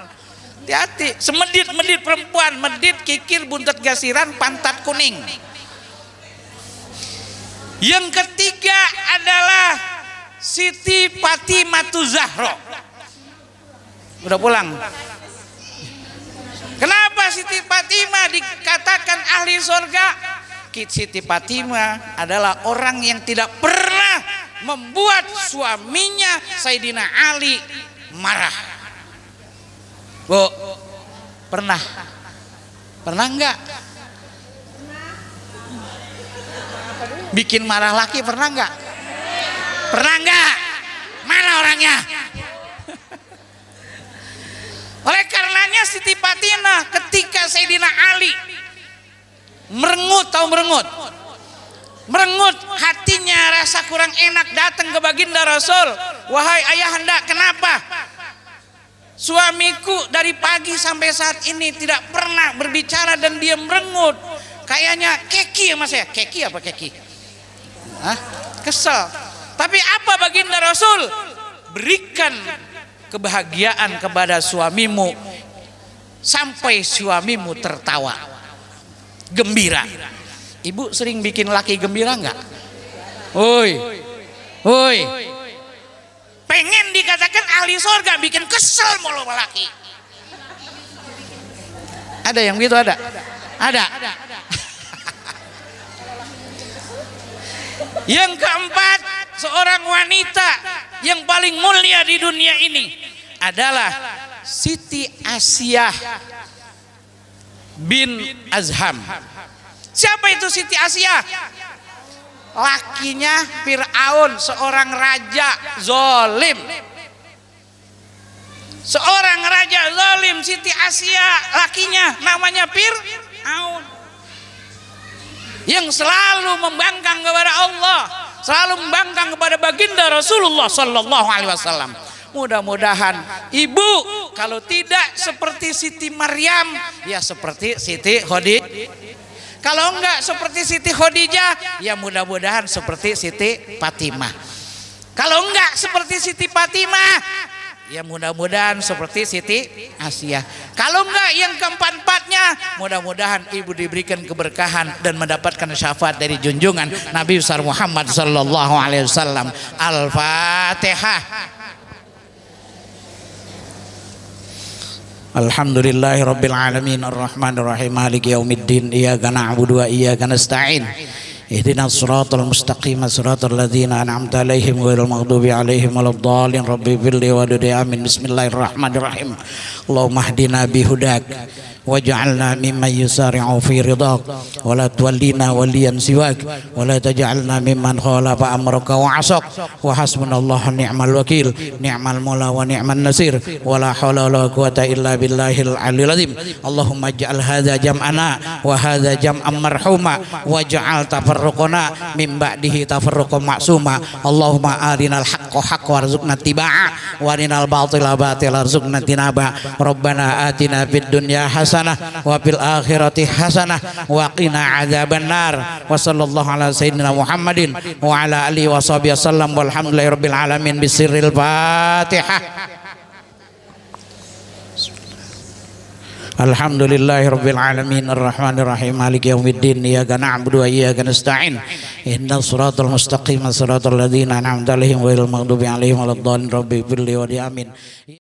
Hati-hati, semedit-medit perempuan, medit, kikir, buntut gasiran, pantat kuning. Yang ketiga adalah Siti Fatimatu Zahra. Udah pulang? Kenapa Siti Fatimah dikatakan ahli surga? Siti Fatimah adalah orang yang tidak pernah membuat suaminya Sayyidina Ali marah. Bu, pernah enggak? Bikin marah laki pernah enggak? Pernah enggak? Mana orangnya? Oleh karenanya Siti Fatimah ketika Sayyidina Ali merengut, tahu merengut? Merengut, hatinya rasa kurang enak, datang ke baginda Rasul. Wahai ayahanda, kenapa suamiku dari pagi sampai saat ini tidak pernah berbicara dan dia merengut? Kayaknya keki ya mas ya? Keki apa keki? Hah? Kesel. Tapi apa baginda Rasul? Berikan kebahagiaan kepada suamimu sampai suamimu tertawa, gembira. Ibu sering bikin laki gembira enggak? Woi, pengen dikatakan ahli surga, bikin kesel mulu laki. Ada yang gitu? Ada. Yang keempat, seorang wanita yang paling mulia di dunia ini adalah Siti Asiyah bin Azham. Siapa itu Siti Asiyah? Lakinya Fir'aun, seorang raja zalim. Seorang raja zalim, Siti Asiyah lakinya namanya Fir'aun. Yang selalu membangkang kepada Allah, selalu membangkang kepada baginda Rasulullah Sallallahu Alaihi Wasallam. Mudah-mudahan ibu kalau tidak seperti Siti Maryam, ya seperti Siti Khadijah. Kalau enggak seperti Siti Khadijah, ya mudah-mudahan seperti Siti Fatimah. Kalau enggak seperti Siti Fatimah, Ya mudah-mudahan seperti Siti Asia. Kalau enggak yang keempat-empatnya, mudah-mudahan ibu diberikan keberkahan dan mendapatkan syafaat dari junjungan Nabi besar Muhammad sallallahu alaihi wasallam. Al-Fatihah. Alhamdulillahi rabbil alamin arrahmanir rahim maliki yaumiddin iyyaka na'budu wa iyyaka nasta'in. اهدنا الصراط المستقيم صراط الذين أنعمت عليهم غير المغضوب عليهم ولا الضالين ربي اغفر لي وارحمني آمين بسم الله الرحمن الرحيم اللهم اهدنا بهداك واجعلنا ممن يسارع في رضاك ولا تولينا وليا سواك ولا تجعلنا ممن خالف أمرك وعصاك وحسبنا الله نعم الوكيل نعم المولى ونعم النصير ولا حول ولا قوة إلا بالله العلي العظيم اللهم اجعل هذا جمعنا وهذا جمعا مرحوما واجعل تفرقنا من بعده تفرقا معصوما اللهم أرنا الحق حقا وارزقنا اتباعه وارنا الباطل باطلا وارزقنا اجتنابه ربنا آتنا في الدنيا حسنة وفي الآخرة حسنة وقنا عذاب النار وصلى الله على سيدنا محمد وعلى آله وصحبه وسلم والحمد لله رب العالمين بسر الفاتحة. Alhamdulillahi rabbil alamin arrahmanir rahim maliki yaumiddin iyyaka na'budu wa iyyaka nasta'in ihdinas siratal mustaqim siratal ladzina an'amta 'alaihim ghairil maghdubi 'alaihim waladdallin rabbi ighfirli wa amin.